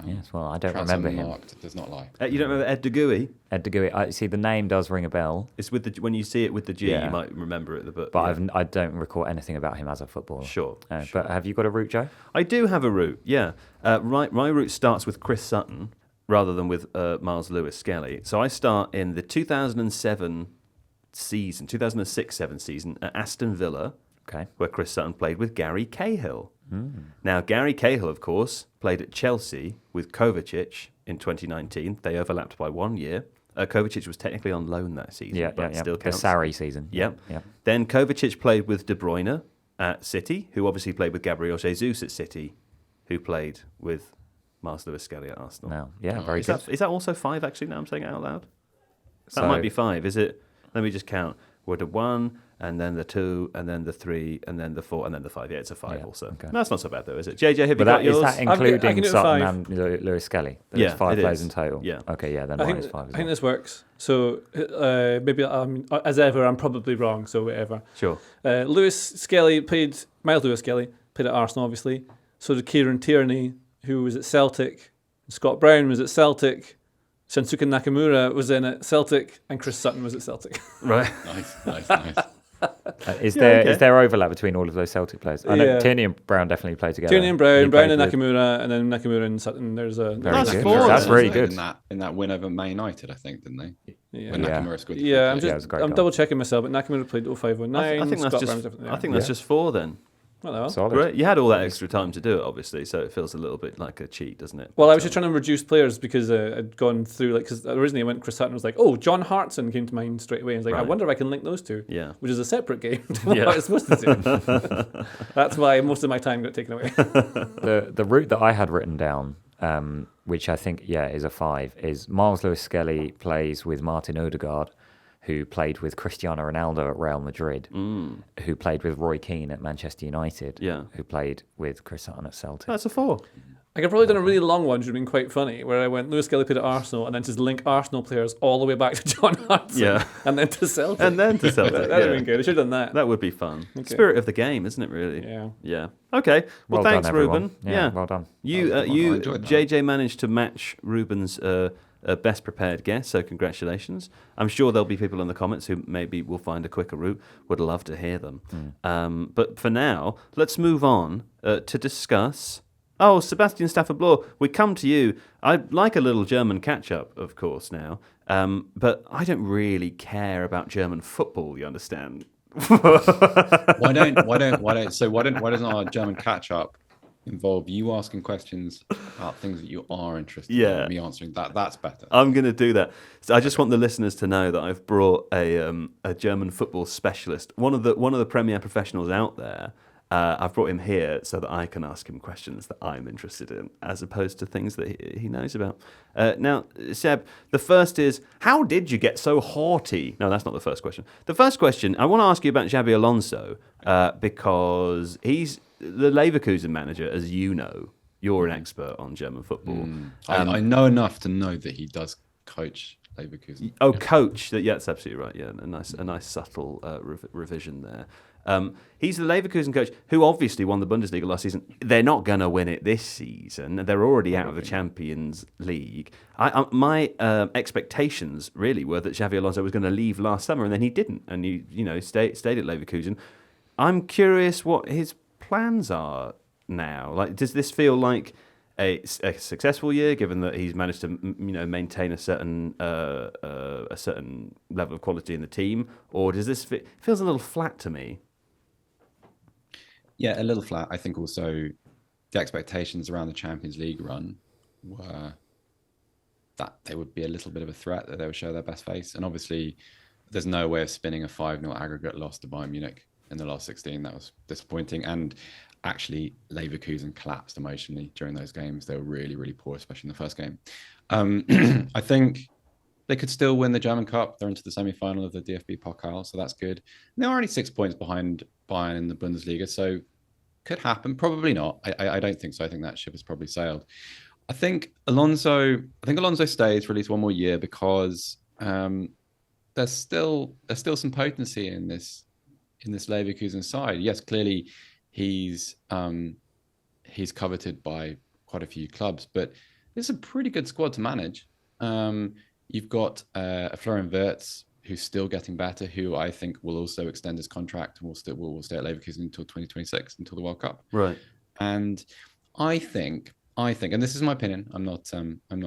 Yes, well, I don't remember him. Does not lie. You don't remember Ed De Goey? Ed De Goey. I see the name does ring a bell. It's with the when you see it with the G, you might remember it. But I don't recall anything about him as a footballer. Sure. But have you got a route, Joe? I do have a route. Yeah. My route starts with Chris Sutton rather than with Miles Lewis Skelly. So I start in the 2006-7 season at Aston Villa, where Chris Sutton played with Gary Cahill. Now, Gary Cahill, of course, played at Chelsea with Kovacic in 2019. They overlapped by 1 year. Kovacic was technically on loan that season, but still counts. The Sarri season. Yep. Then Kovacic played with De Bruyne at City, who obviously played with Gabriel Jesus at City, who played with Miles Lewis Skelly at Arsenal. No. Yeah, very good. Is that also 5, actually, now I'm saying it out loud? That might be 5, is it? Let me just count. We're the 1, and then the 2, and then the 3, and then the 4, and then the 5. Yeah, it's a 5 also. Okay. No, that's not so bad, though, is it? JJ, have you got yours? Is that including Sutton and Lewis Skelly? There's 5 players in total? Yeah. Okay, yeah, then mine is 5 as well. I think this works. So, maybe, as ever, I'm probably wrong, so whatever. Sure. Miles Lewis Skelly played at Arsenal, obviously. So did Kieran Tierney, who was at Celtic. Scott Brown was at Celtic. Shinsuke Nakamura was in at Celtic, and Chris Sutton was at Celtic. Right. Nice. Is there overlap between all of those Celtic players? I know Tierney and Brown definitely play together. Tierney and Brown and Nakamura, and then Nakamura and Sutton. That's 4. That's really good. In that win over Man United, I think, didn't they? Yeah. When Nakamura scored. I'm double checking myself, but Nakamura played 05-09. I think that's just 4 then. Well, great. You had all that extra time to do it, obviously, so it feels a little bit like a cheat, doesn't it? Well, I was just trying to reduce players because I'd gone through, because originally I went Chris Sutton, was like, oh, John Hartson came to mind straight away. I was like, I wonder if I can link those two, which is a separate game to what I was supposed to do. That's why most of my time got taken away. The route that I had written down, which I think, is a 5, is Miles Lewis Skelly plays with Martin Odegaard, who played with Cristiano Ronaldo at Real Madrid, who played with Roy Keane at Manchester United, who played with Chris Sutton at Celtic. That's a 4. I could have probably done a really long one, which would have been quite funny, where I went Lewis Skelly played at Arsenal, and then just link Arsenal players all the way back to John Hartson, and then to Celtic. That would have been good. I should have done that. That would be fun. Okay. Spirit of the game, isn't it, really? Yeah. Okay. Well thanks, done, Ruben. Yeah, well done. You JJ, managed to match Ruben's best prepared guess, so congratulations. I'm sure there'll be people in the comments who maybe will find a quicker route. Would love to hear them. But for now, let's move on to discuss... Oh, Sebastian Stafford-Bloor, we come to you. I'd like a little German catch-up, of course, now. But I don't really care about German football, you understand? Why doesn't our German catch-up involve you asking questions about things that you are interested Yeah. in, me answering that. That's better. I'm going to do that. So I just want the listeners to know that I've brought a German football specialist, one of the premier professionals out there. I've brought him here so that I can ask him questions that I'm interested in, as opposed to things that he knows about. Now, Seb, the first is, how did you get so haughty? No, that's not the first question. The first question, I want to ask you about Xabi Alonso, because he's the Leverkusen manager, as you know. You're an expert on German football. I know enough to know that he does coach Leverkusen. Oh, coach. Yeah, that's absolutely right. Yeah, a nice subtle revision there. He's the Leverkusen coach who obviously won the Bundesliga last season. They're not going to win it this season. They're already out of the Champions League. My expectations really were that Xabi Alonso was going to leave last summer, and then he didn't, and he stayed at Leverkusen. I'm curious what his plans are now. Like, does this feel like a successful year, given that he's managed to maintain a certain level of quality in the team, or does this feels a little flat to me? Yeah, a little flat. I think also the expectations around the Champions League run were that they would be a little bit of a threat, that they would show their best face, and obviously there's no way of spinning a 5-0 aggregate loss to Bayern Munich in the last 16. That was disappointing. And actually, Leverkusen collapsed emotionally during those games. They were really, really poor, especially in the first game. I think they could still win the German Cup. They're into the semi-final of the DFB Pokal, so that's good. And they're only 6 points behind Bayern in the Bundesliga, so could happen. Probably not. I don't think so. I think that ship has probably sailed. I think Alonso stays for at least one more year because there's still some potency in this Leverkusen side. Yes, clearly he's coveted by quite a few clubs, but it's a pretty good squad to manage. You've got a Florian Wirtz who's still getting better, who I think will also extend his contract and will stay at Leverkusen until 2026, until the World Cup. Right. And I think, and this is my opinion, I'm not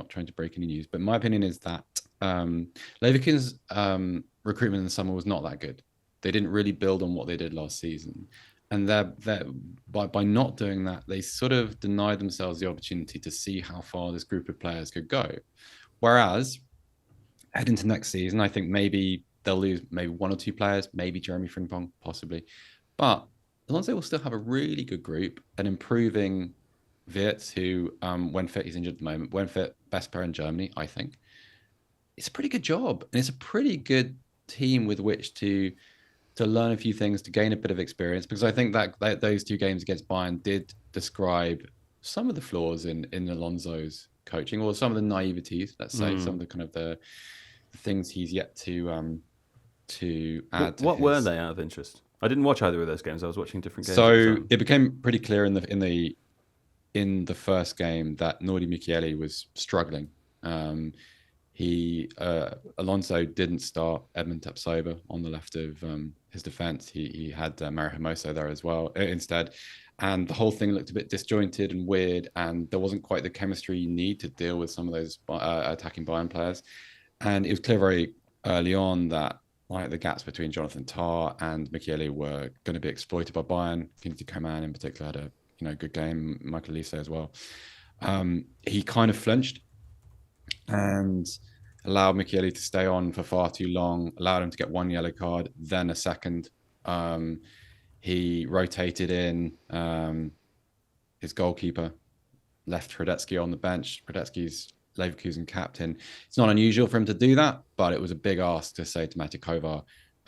trying to break any news, but my opinion is that Leverkusen's recruitment in the summer was not that good. They didn't really build on what they did last season. And by not doing that, they sort of denied themselves the opportunity to see how far this group of players could go. Whereas, heading into next season, I think maybe they'll lose maybe one or two players, maybe Jeremy Frimpong, possibly. But Alonso will still have a really good group, an improving Wirtz, who, when fit, he's injured at the moment, when fit, best player in Germany, I think. It's a pretty good job. And it's a pretty good team with which to learn a few things, to gain a bit of experience, because I think that those two games against Bayern did describe some of the flaws in Alonso's coaching, or some of the naiveties, let's say, some of the kind of the things he's yet to add. What were they, out of interest? I didn't watch either of those games. I was watching different games. So it became pretty clear in the first game that Nordi Micheli was struggling. Alonso didn't start Edmund Tapsoba on the left of his defence. He had Mario Hermoso there as well instead. And the whole thing looked a bit disjointed and weird, and there wasn't quite the chemistry you need to deal with some of those attacking Bayern players. And it was clear very early on that the gaps between Jonathan Tah and Micheli were going to be exploited by Bayern. Kingsley Coman in particular had a good game, Michael Olise as well. He kind of flinched and allowed Micheli to stay on for far too long, allowed him to get one yellow card, then a second. He rotated in his goalkeeper, left Hradecky on the bench. Hradecký's Leverkusen captain. It's not unusual for him to do that, but it was a big ask to say to Mate Kovar,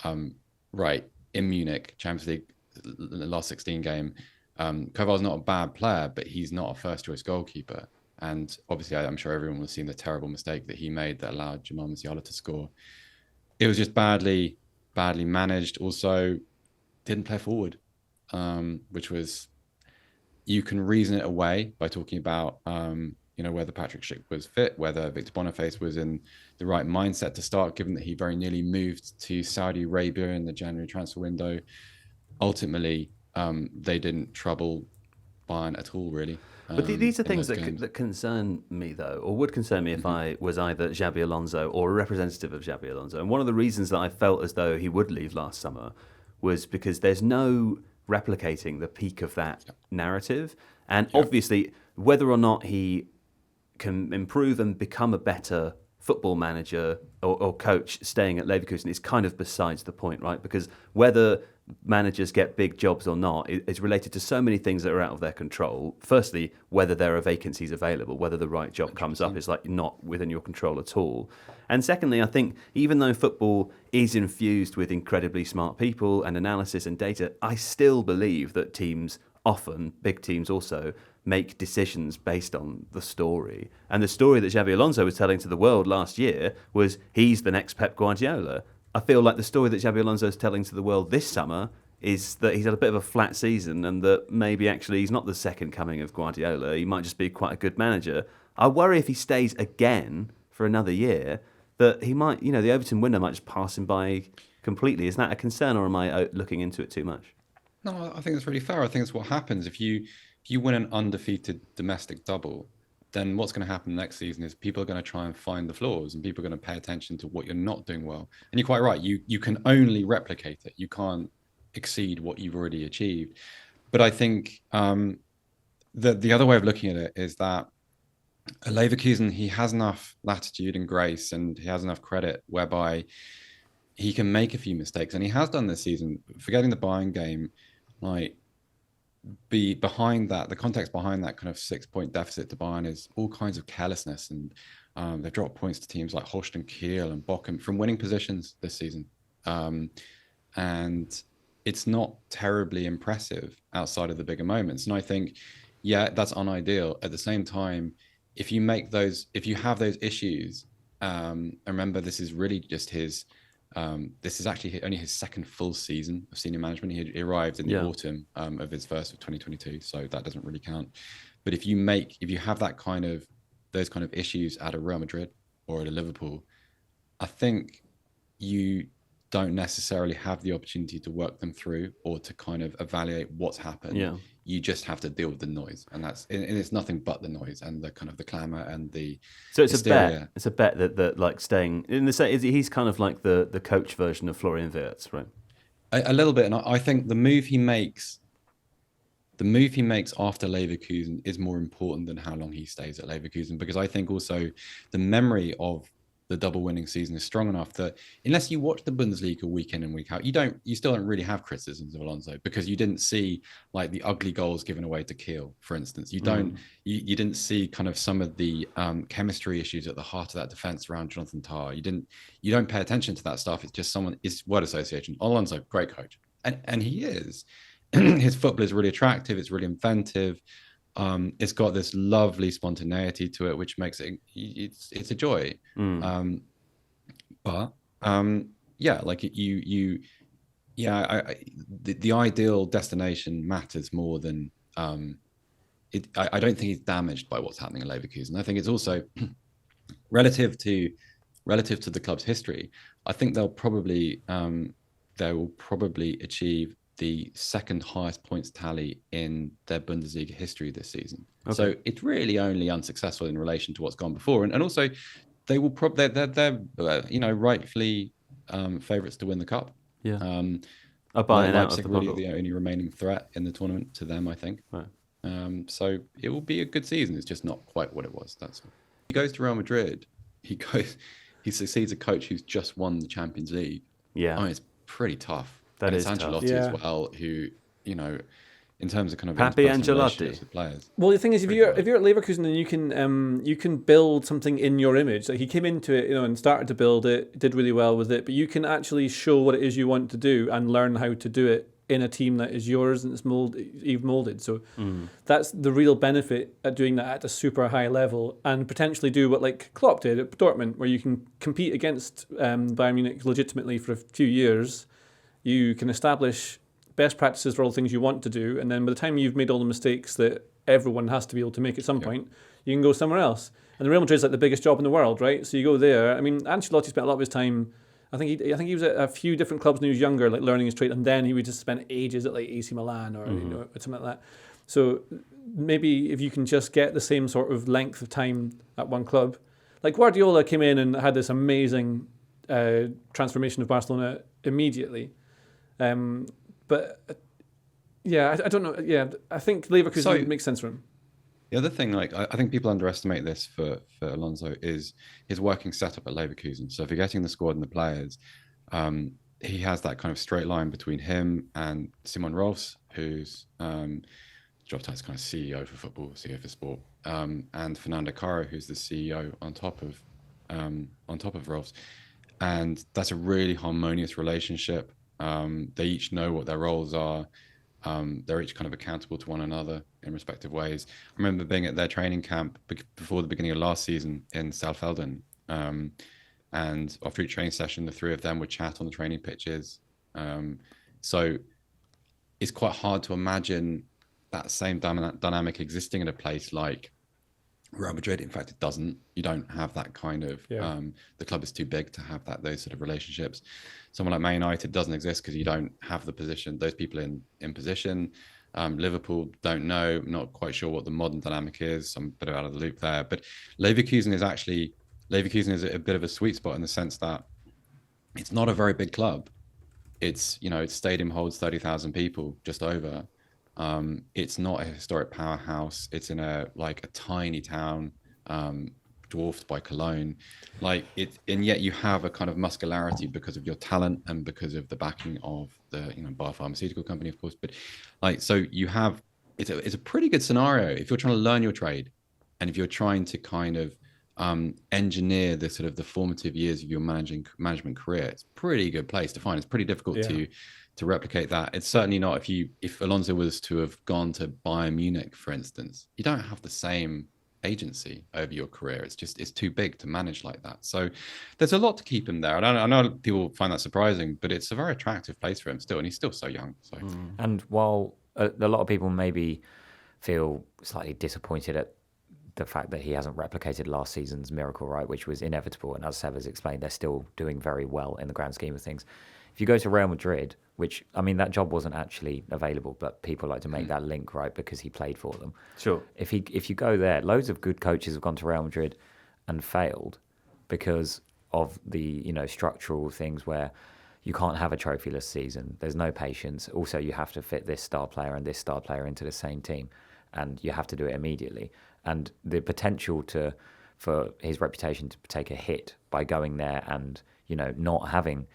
in Munich, Champions League, the last 16 game, Kovar's not a bad player, but he's not a first-choice goalkeeper. And obviously, I'm sure everyone has seen the terrible mistake that he made that allowed Jamal Musiala to score. It was just badly managed. Also, didn't play forward, which was, you can reason it away by talking about, whether Patrick Schick was fit, whether Victor Boniface was in the right mindset to start, given that he very nearly moved to Saudi Arabia in the January transfer window. Ultimately, they didn't trouble Bayern at all, really. But these are things that concern me, though, or would concern me if I was either Xabi Alonso or a representative of Xabi Alonso. And one of the reasons that I felt as though he would leave last summer was because there's no replicating the peak of that narrative. And obviously, whether or not he can improve and become a better football manager or coach staying at Leverkusen is kind of besides the point, right? Because whether managers get big jobs or not is related to so many things that are out of their control. Firstly, whether there are vacancies available, whether the right job comes up is like not within your control at all. And secondly, I think even though football is infused with incredibly smart people and analysis and data, I still believe that teams often, big teams also, make decisions based on the story. And the story that Xabi Alonso was telling to the world last year was he's the next Pep Guardiola. I feel like the story that Xabi Alonso is telling to the world this summer is that he's had a bit of a flat season and that maybe actually he's not the second coming of Guardiola. He might just be quite a good manager. I worry if he stays again for another year that he might, the Overton window might just pass him by completely. Is that a concern, or am I looking into it too much? No, I think it's really fair. I think it's what happens if you win an undefeated domestic double. Then what's going to happen next season is people are going to try and find the flaws, and people are going to pay attention to what you're not doing well. And you're quite right. You can only replicate it. You can't exceed what you've already achieved. But I think the other way of looking at it is that Leverkusen, he has enough latitude and grace, and he has enough credit whereby he can make a few mistakes, and he has done this season. Forgetting the Bayern game, like, be behind that, the context behind that kind of 6-point deficit to Bayern is all kinds of carelessness, and they've dropped points to teams like Holstein Kiel and Bochum from winning positions this season, and it's not terribly impressive outside of the bigger moments. And I think, yeah, that's unideal. At the same time, if you have those issues, remember this is really just his. This is actually only his second full season of senior management. He arrived in the autumn of his first of 2022, so that doesn't really count. But if you have those kind of issues at a Real Madrid or at a Liverpool, I think you don't necessarily have the opportunity to work them through or to kind of evaluate what's happened. Yeah. You just have to deal with the noise, and it's nothing but the noise and the kind of the clamour and the. So it's hysteria. A bet. It's a bet that like staying in the same. He's kind of like the coach version of Florian Wirtz, right? A little bit, and I think the move he makes after Leverkusen is more important than how long he stays at Leverkusen, because I think also the memory of the double winning season is strong enough that unless you watch the Bundesliga week in and week out, you still don't really have criticisms of Alonso, because you didn't see like the ugly goals given away to Kiel, for instance. You didn't see kind of some of the chemistry issues at the heart of that defense around Jonathan Tah. You don't pay attention to that stuff. It's just it's word association. Alonso, great coach, and he is. His football is really attractive. It's really inventive. It's got this lovely spontaneity to it, which makes it's a joy. But like the ideal destination matters more than I don't think he's damaged by what's happening at Leverkusen. I think it's also relative to the club's history. I think they will probably achieve the second highest points tally in their Bundesliga history this season. Okay. So it's really only unsuccessful in relation to what's gone before, and also they will they're rightfully favourites to win the cup. Yeah, Leipzig really the only remaining threat in the tournament to them, I think. Right. So it will be a good season. It's just not quite what it was. That's all. He goes to Real Madrid. He succeeds a coach who's just won the Champions League. Yeah, it's pretty tough. That is Ancelotti as well, who, in terms of kind of Papi Ancelotti with players. Well, the thing is, if you're at Leverkusen, then you can build something in your image. Like, he came into it, and started to build it, did really well with it, but you can actually show what it is you want to do and learn how to do it in a team that is yours and you've molded. So that's the real benefit at doing that at a super high level, and potentially do what like Klopp did at Dortmund, where you can compete against Bayern Munich legitimately for a few years. You can establish best practices for all the things you want to do, and then by the time you've made all the mistakes that everyone has to be able to make at some point, you can go somewhere else. And the Real Madrid's like the biggest job in the world, right? So you go there. I mean, Ancelotti spent a lot of his time. I think he was at a few different clubs when he was younger, like learning his trade, and then he would just spend ages at like AC Milan or something like that. So maybe if you can just get the same sort of length of time at one club, like Guardiola came in and had this amazing transformation of Barcelona immediately. But Yeah, I don't know. Yeah, I think Leverkusen makes sense for him. The other thing, like I think people underestimate this for Alonso is his working setup at Leverkusen. So if you're getting the squad and the players, he has that kind of straight line between him and Simon Rolfs, who's job title is kind of CEO for football, CEO for sport, and Fernando Caro, who's the CEO on top of Rolfs, and that's a really harmonious relationship. They each know what their roles are. They're each kind of accountable to one another in respective ways. I remember being at their training camp before the beginning of last season in Saalfelden, and after each training session, the three of them would chat on the training pitches. So it's quite hard to imagine that same dynamic existing in a place like Real Madrid. In fact, it doesn't. You don't have that kind of. The club is too big to have those sort of relationships. Someone like Man United doesn't exist because you don't have the position. Those people in position. Liverpool don't know. Not quite sure what the modern dynamic is. I'm a bit out of the loop there. But Leverkusen is a bit of a sweet spot in the sense that it's not a very big club. Its stadium holds 30,000 people, just over. It's not a historic powerhouse. It's in a tiny town, dwarfed by Cologne, and yet you have a kind of muscularity because of your talent and because of the backing of the biopharmaceutical company, of course. But so you have it's a pretty good scenario if you're trying to learn your trade, and if you're trying to kind of engineer the sort of the formative years of your management career. It's a pretty good place to find. It's pretty difficult to replicate that. It's certainly not if Alonso was to have gone to Bayern Munich, for instance. You don't have the same agency over your career. It's too big to manage like that. So there's a lot to keep him there. I know people find that surprising, but it's a very attractive place for him still, and he's still so young. So And while a lot of people maybe feel slightly disappointed at the fact that he hasn't replicated last season's miracle, right, which was inevitable, and as Seb has explained, they're still doing very well in the grand scheme of things. If you go to Real Madrid, which, I mean, that job wasn't actually available, but people like to make that link, right, because he played for them. Sure. If you go there, loads of good coaches have gone to Real Madrid and failed because of the structural things where you can't have a trophyless season. There's no patience. Also, you have to fit this star player and this star player into the same team, and you have to do it immediately. And the potential for his reputation to take a hit by going there and not having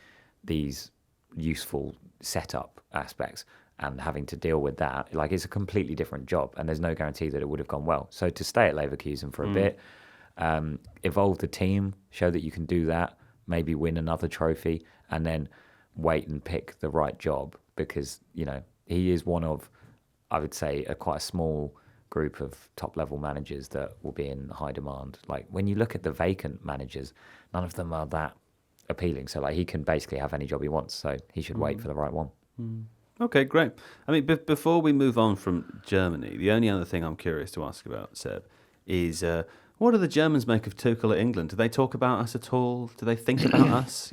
these useful setup aspects and having to deal with that, it's a completely different job, and there's no guarantee that it would have gone well. So to stay at Leverkusen for a bit, evolve the team, show that you can do that, maybe win another trophy, and then wait and pick the right job, because he is one of, I would say, quite a small group of top-level managers that will be in high demand. When you look at the vacant managers, none of them are that appealing. So he can basically have any job he wants. So he should wait for the right one. Okay, great. I mean, before we move on from Germany, the only other thing I'm curious to ask about, Seb, is what do the Germans make of Tuchel at England? Do they talk about us at all? Do they think about us?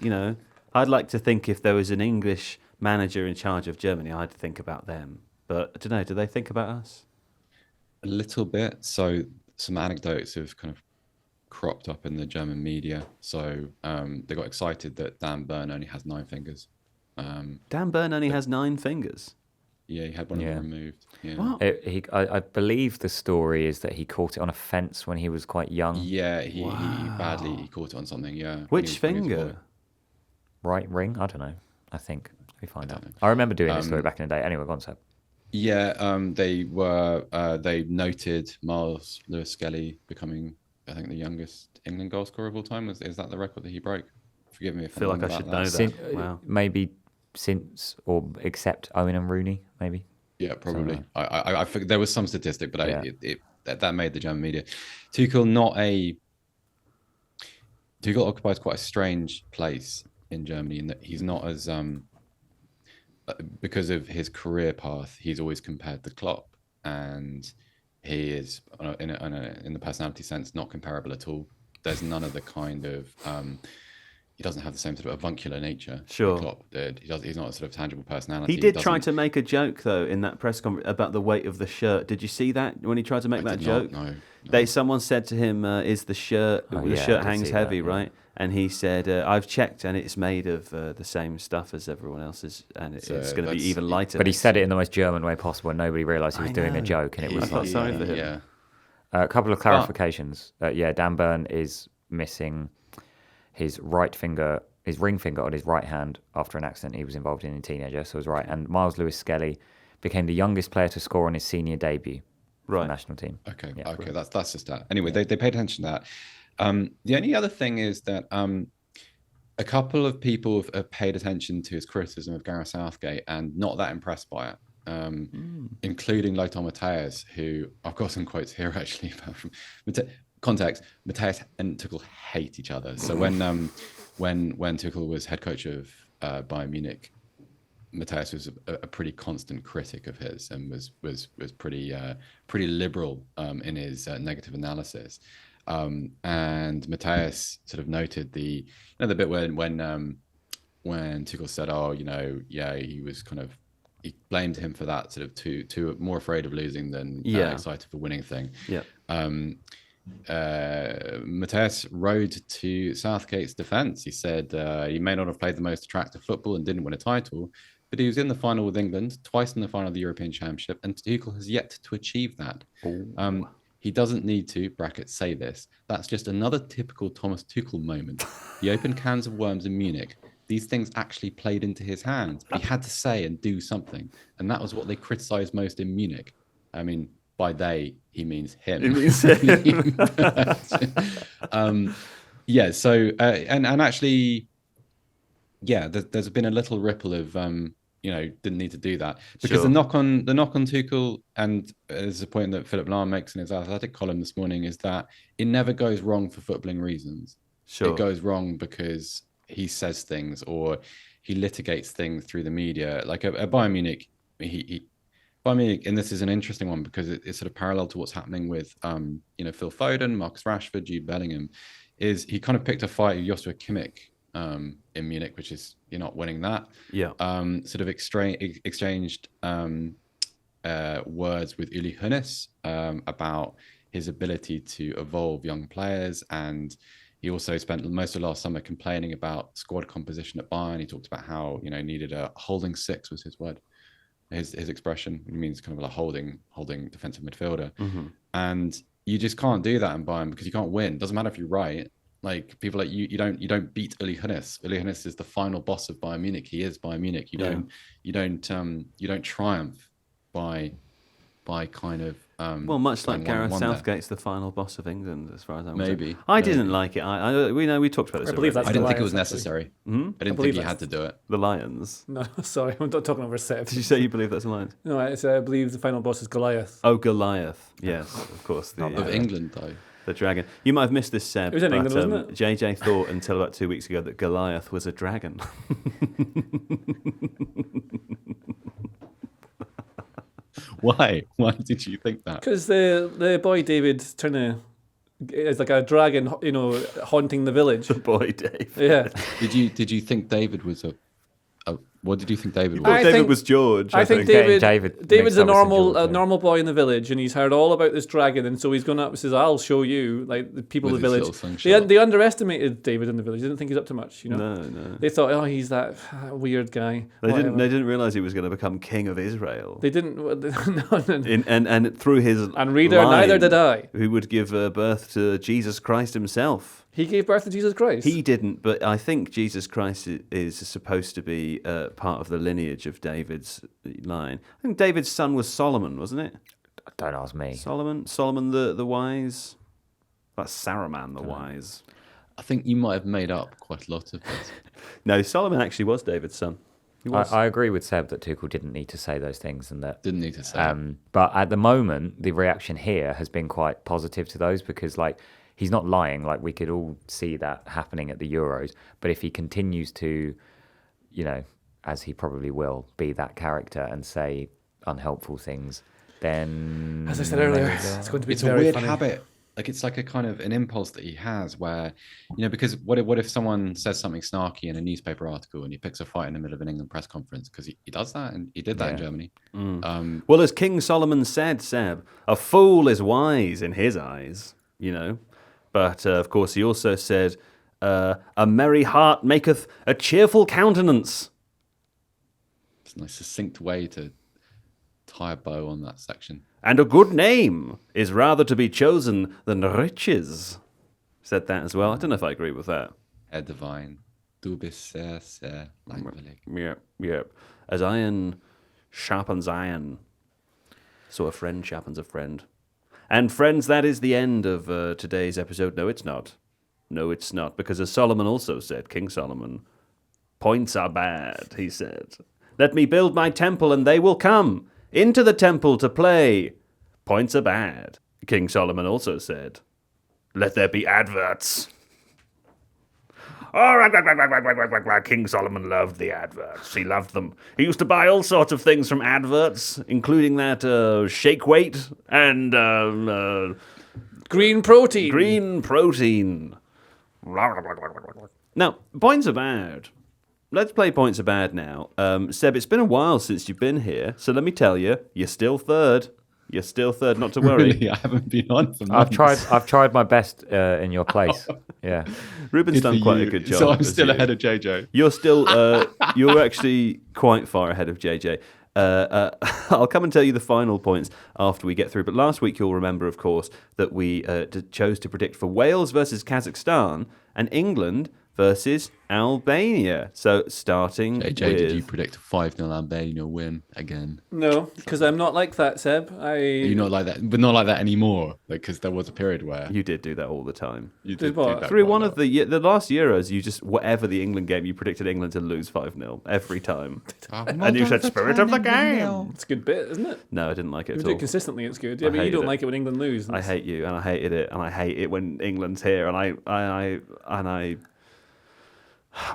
I'd like to think if there was an English manager in charge of Germany, I'd think about them. But I don't know, do they think about us? A little bit. So some anecdotes have kind of cropped up in the German media. So they got excited that Dan Burn only has 9 fingers. Dan Burn only has 9 fingers? Yeah, he had one of them removed. Yeah. What? I believe the story is that he caught it on a fence when he was quite young. Yeah, he badly caught it on something, yeah. Which finger? Right ring? I don't know. I think. Let me find out. I remember doing this story back in the day. Anyway, go on, Seb. Yeah, they noted Miles Lewis-Skelly becoming, I think, the youngest England goal scorer of all time. Is that the record that he broke? Forgive me if I feel like I should know that. Wow. Maybe since or except Owen and Rooney, maybe. Yeah, probably. I forget, there was some statistic, but that made the German media. Tuchel occupies quite a strange place in Germany in that he's not as because of his career path, he's always compared to Klopp, and he is in the personality sense not comparable at all. There's none of the kind of he doesn't have the same sort of avuncular nature. Sure. Klopp did. He's not a sort of tangible personality. He did try to make a joke though in that press conference about the weight of the shirt. Did you see that when he tried to make that joke? No. Someone said to him, "Is the shirt hangs heavy, right?" And he said, "I've checked, and it's made of the same stuff as everyone else's, and it's going to be even lighter." But he said it in the most German way possible, and nobody realised he was doing a joke, and it was I felt sorry for him. Yeah. A couple of clarifications. Dan Burn is missing his ring finger on his right hand after an accident he was involved in teenager, so his right. And Miles Lewis-Skelly became the youngest player to score on his senior debut for the national team. Okay, that's just that. Anyway, they paid attention to that. The only other thing is that a couple of people have paid attention to his criticism of Gareth Southgate and not that impressed by it, including Lothar Matthäus, who I've got some quotes here actually about from context. Matthäus and Tuchel hate each other. So when Tuchel was head coach of Bayern Munich, Matthäus was a pretty constant critic of his and was pretty liberal in his negative analysis. And Matthäus sort of noted the bit when Tuchel said, he blamed him for that sort of too more afraid of losing than excited for winning thing. Yeah. Matthäus rode to Southgate's defence. He said he may not have played the most attractive football and didn't win a title, but he was in the final with England, twice in the final of the European Championship, and Tuchel has yet to achieve that. He doesn't need to, say this. That's just another typical Thomas Tuchel moment. He opened cans of worms in Munich. These things actually played into his hands. But he had to say and do something. And that was what they criticised most in Munich. I mean, by they, he means him. It means him. There's been a little ripple of didn't need to do that, because the knock on Tuchel, and there's a point that Philip Lahm makes in his Athletic column this morning, is that it never goes wrong for footballing reasons. It goes wrong because he says things or he litigates things through the media. Like at Bayern Munich, Bayern Munich, and this is an interesting one because it's sort of parallel to what's happening with Phil Foden, Marcus Rashford, Jude Bellingham, is he kind of picked a fight with Joshua Kimmich in Munich, which is you're not winning that. Yeah. Sort of exchanged words with Uli Hoeneß about his ability to evolve young players, and he also spent most of last summer complaining about squad composition at Bayern. He talked about how needed a holding six, was his word, his expression. It means kind of like holding defensive midfielder, and you just can't do that in Bayern because you can't win. Doesn't matter if you're right. Like people like you don't beat Uli Hoeneß. Uli Hoeneß is the final boss of Bayern Munich. He is Bayern Munich. You don't triumph by kind of much like Gareth Southgate's the final boss of England, as far as I'm concerned. I Maybe. didn't like it. We talked about this. I believe already. that's I didn't think it Lions, was necessary. Hmm? I didn't think he had to do it. The Lions. No, sorry, I'm not talking over Seb. Did you say you believe that's the Lions? No, I believe the final boss is Goliath. Oh, Goliath. Yes, of course. Of England, though. The dragon. You might have missed this, Seb. It was in England, wasn't it? JJ thought until about 2 weeks ago that Goliath was a dragon. Why? Why did you think that? Because the boy David is like a dragon, haunting the village. The boy Dave. Yeah. Did you think David was a what did you think David was? Well, David was George. I think David's a normal boy in the village, and he's heard all about this dragon, and so he's gone up and says, "I'll show you." Like the people of the village, they underestimated David in the village. They didn't think he's up to much. No. They thought, "Oh, he's that weird guy." They didn't realize he was going to become king of Israel. They didn't. No. And through his reader, neither did I. Who would give birth to Jesus Christ himself? He gave birth to Jesus Christ. He didn't, but I think Jesus Christ is supposed to be part of the lineage of David's line. I think David's son was Solomon, wasn't it? Don't ask me. Solomon the wise. That's Saruman the wise. I think you might have made up quite a lot of this. No, Solomon actually was David's son. I agree with Seb that Tuchel didn't need to say those things, and that didn't need to say. But at the moment, the reaction here has been quite positive to those because, he's not lying. Like, we could all see that happening at the Euros. But if he continues to, as he probably will, be that character and say unhelpful things, then... As I said earlier, it's going to be It's very a weird funny. habit. like it's like a kind of an impulse that he has where, because what if someone says something snarky in a newspaper article and he picks a fight in the middle of an England press conference, because he does that, and he did that in Germany. Well, as King Solomon said, Seb, a fool is wise in his eyes, But, of course, he also said, a merry heart maketh a cheerful countenance. It's a nice succinct way to tie a bow on that section. And a good name is rather to be chosen than riches. Said that as well. I don't know if I agree with that. Herr Divine, du bist sehr, sehr langweilig. Yep. As iron sharpens iron, so a friend sharpens a friend. And friends, that is the end of today's episode. No, it's not. No, it's not. Because as Solomon also said, King Solomon, points are bad, he said. Let me build my temple and they will come into the temple to play. Points are bad. King Solomon also said, let there be adverts. Oh, King Solomon loved the adverts. He loved them. He used to buy all sorts of things from adverts, including that shake weight and green protein. Green protein. Now, points are bad. Let's play points are bad now. Seb, it's been a while since you've been here, so let me tell you, you're still third. You're still third, not to worry. Really? I haven't been on for months. I've tried my best in your place. Yeah. Ruben's done quite a good job. So I'm still ahead of JJ. You're still, you're actually quite far ahead of JJ. I'll come and tell you the final points after we get through. But last week, you'll remember, of course, that we chose to predict for Wales versus Kazakhstan and England versus Albania. So starting JJ, with... did you predict a 5-0 Albania win again? No, because I'm not like that, Seb. You're not like that, but not like that anymore. Because there was a period where You did do that all the time. you Did did what? that Through quite one a of lot. the last Euros, you just, whatever the England game, you predicted England to lose 5-0 every time. And you said, spirit of the game. It's a good bit, isn't it? No, I didn't like it If at we do all. it consistently, it's good. Yeah, but you hated don't it. like it when England lose. I hate you, and I hated it, and I hate it when England's here, and I'm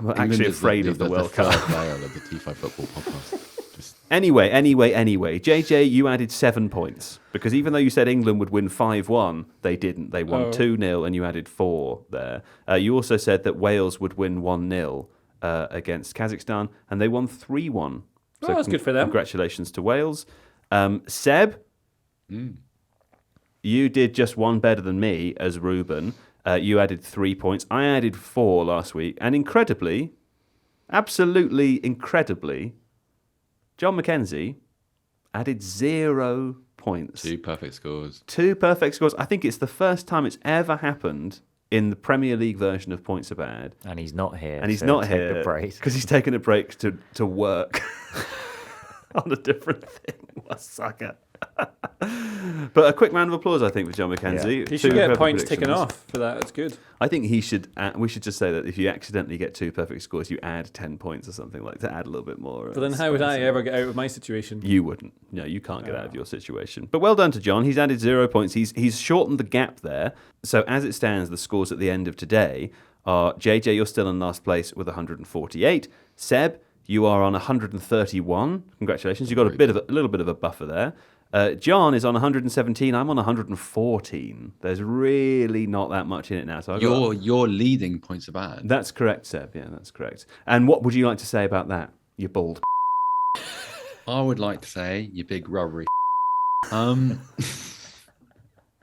England actually is afraid of the World third Cup. player of the Tifo Football podcast. Just Anyway, JJ, you added 7 points because even though you said England would win 5-1, they didn't. They won 2-0, and you added 4 there. You also said that Wales would win 1-0 against Kazakhstan, and they won 3-1. Oh, that's good for them. Congratulations to Wales. Seb, you did just one better than me as Ruben. You added 3 points. I added 4 last week. And incredibly, absolutely incredibly, John McKenzie added 0 points. 2 perfect scores. 2 perfect scores. I think it's the first time it's ever happened in the Premier League version of Points Are Bad. And he's not here. And he's to not take here the break. because he's taken a break to work on a different thing. What a sucker. But a quick round of applause, I think, for John McKenzie. He should get perfect points taken predictions. off for that. It's good. I think he should. We should just say that if you accidentally get 2 perfect scores, you add 10 points or something like to add a little bit more. But then how would I ever get out of my situation? You wouldn't. No, you can't get out of your situation. But well done to John. He's added 0 points. He's shortened the gap there. So as it stands, the scores at the end of today are JJ, you're still in last place with 148. Seb, you are on 131. Congratulations. You've got a little bit of a buffer there. John is on 117. I'm on 114. There's really not that much in it now. So You're leading Points Are Bad. That's correct, Seb. Yeah, that's correct. And what would you like to say about that? You bald. I would like to say, you big rubbery.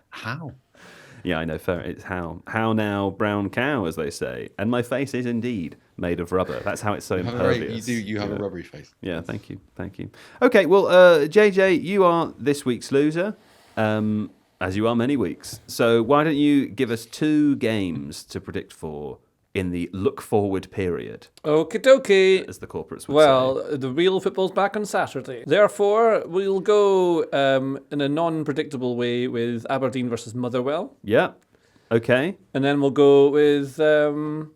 How? Yeah, I know. Fair. It's how. How now, brown cow, as they say. And my face is indeed made of rubber. That's how it's so impervious. You have a rubbery face. Yeah, thank you. Okay, well, JJ, you are this week's loser, as you are many weeks. So why don't you give us 2 games to predict for in the look forward period, Okie dokie. as the corporates would say. Well, the real football's back on Saturday. Therefore, we'll go in a non-predictable way with Aberdeen versus Motherwell. Yeah. Okay. And then we'll go with Hibs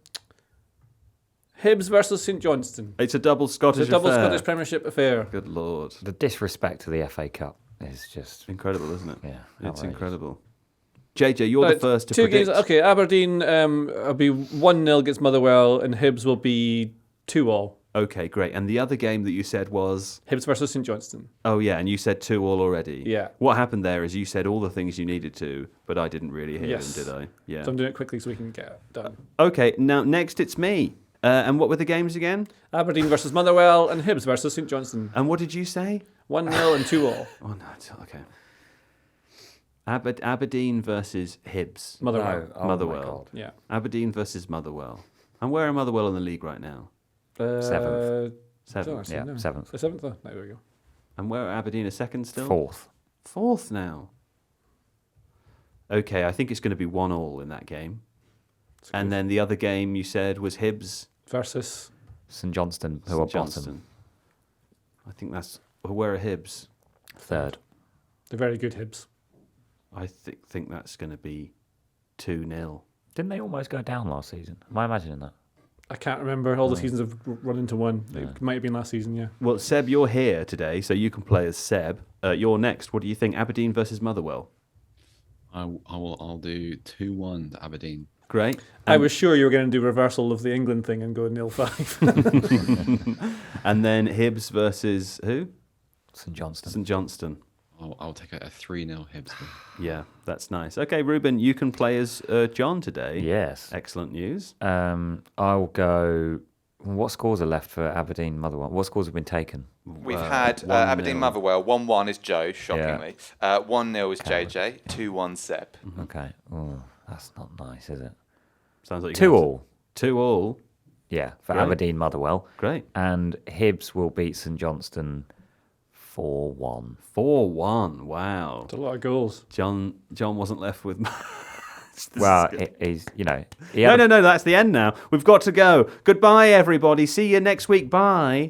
versus St Johnstone. It's a double Scottish It's a double affair. Scottish Premiership affair. Good Lord. The disrespect to the FA Cup is just Incredible, isn't it? Yeah, It's outrageous. incredible. JJ, you're the first to 2 predict. games. Okay, Aberdeen will be 1-0 against Motherwell, and Hibs will be 2-2. Okay, great. And the other game that you said was... Hibs versus St Johnstone. Oh, yeah, and you said 2-2 already. Yeah. What happened there is you said all the things you needed to, but I didn't really hear Yes. them, did I? Yeah. So I'm doing it quickly so we can get it done. Okay, now next it's me. And what were the games again? Aberdeen versus Motherwell and Hibs versus St Johnstone. And what did you say? 1-0 and 2-2. Oh, no, okay. Aberdeen versus Hibs. Motherwell. No. Oh, Motherwell. my God. Yeah. Aberdeen versus Motherwell. And where are Motherwell in the league right now? Seventh. Seventh. Yeah, no. seventh. The seventh? Oh, there we go. And where are Aberdeen a second still? Fourth. Fourth now. Okay, I think it's going to be 1-1 in that game. And then the other game you said was Hibs Versus St Johnstone, who are St Johnstone. bottom. I think that's... Where are Hibs? Third. the very good Hibs. I think that's going to be 2-0. Didn't they almost go down last season? Am I imagining that? I can't remember. All the seasons have run into one. It might have been last season, yeah. Well, Seb, you're here today, so you can play as Seb. You're next. What do you think? Aberdeen versus Motherwell. I'll do 2-1 to Aberdeen. Great. I was sure you were going to do reversal of the England thing and go 0-5. And then Hibs versus who? St Johnstone. St Johnstone. I'll take a 3-0 Hibs. Yeah, that's nice. Okay, Ruben, you can play as John today. Yes. Excellent news. I'll go. What scores are left for Aberdeen Motherwell? What scores have been taken? We've had 1-0. Aberdeen Motherwell. 1-1 is Joe, shockingly. 1-0 is JJ. 2-1 Seb. Okay. Oh, that's not nice, is it? Sounds like you 2-2. 2-2. Yeah, for Great. Aberdeen Motherwell. Great. And Hibs will beat St Johnstone 4-1. 4-1. Wow. It's a lot of goals. John wasn't left with... Well, he's, he No, had that's the end now. We've got to go. Goodbye, everybody. See you next week. Bye.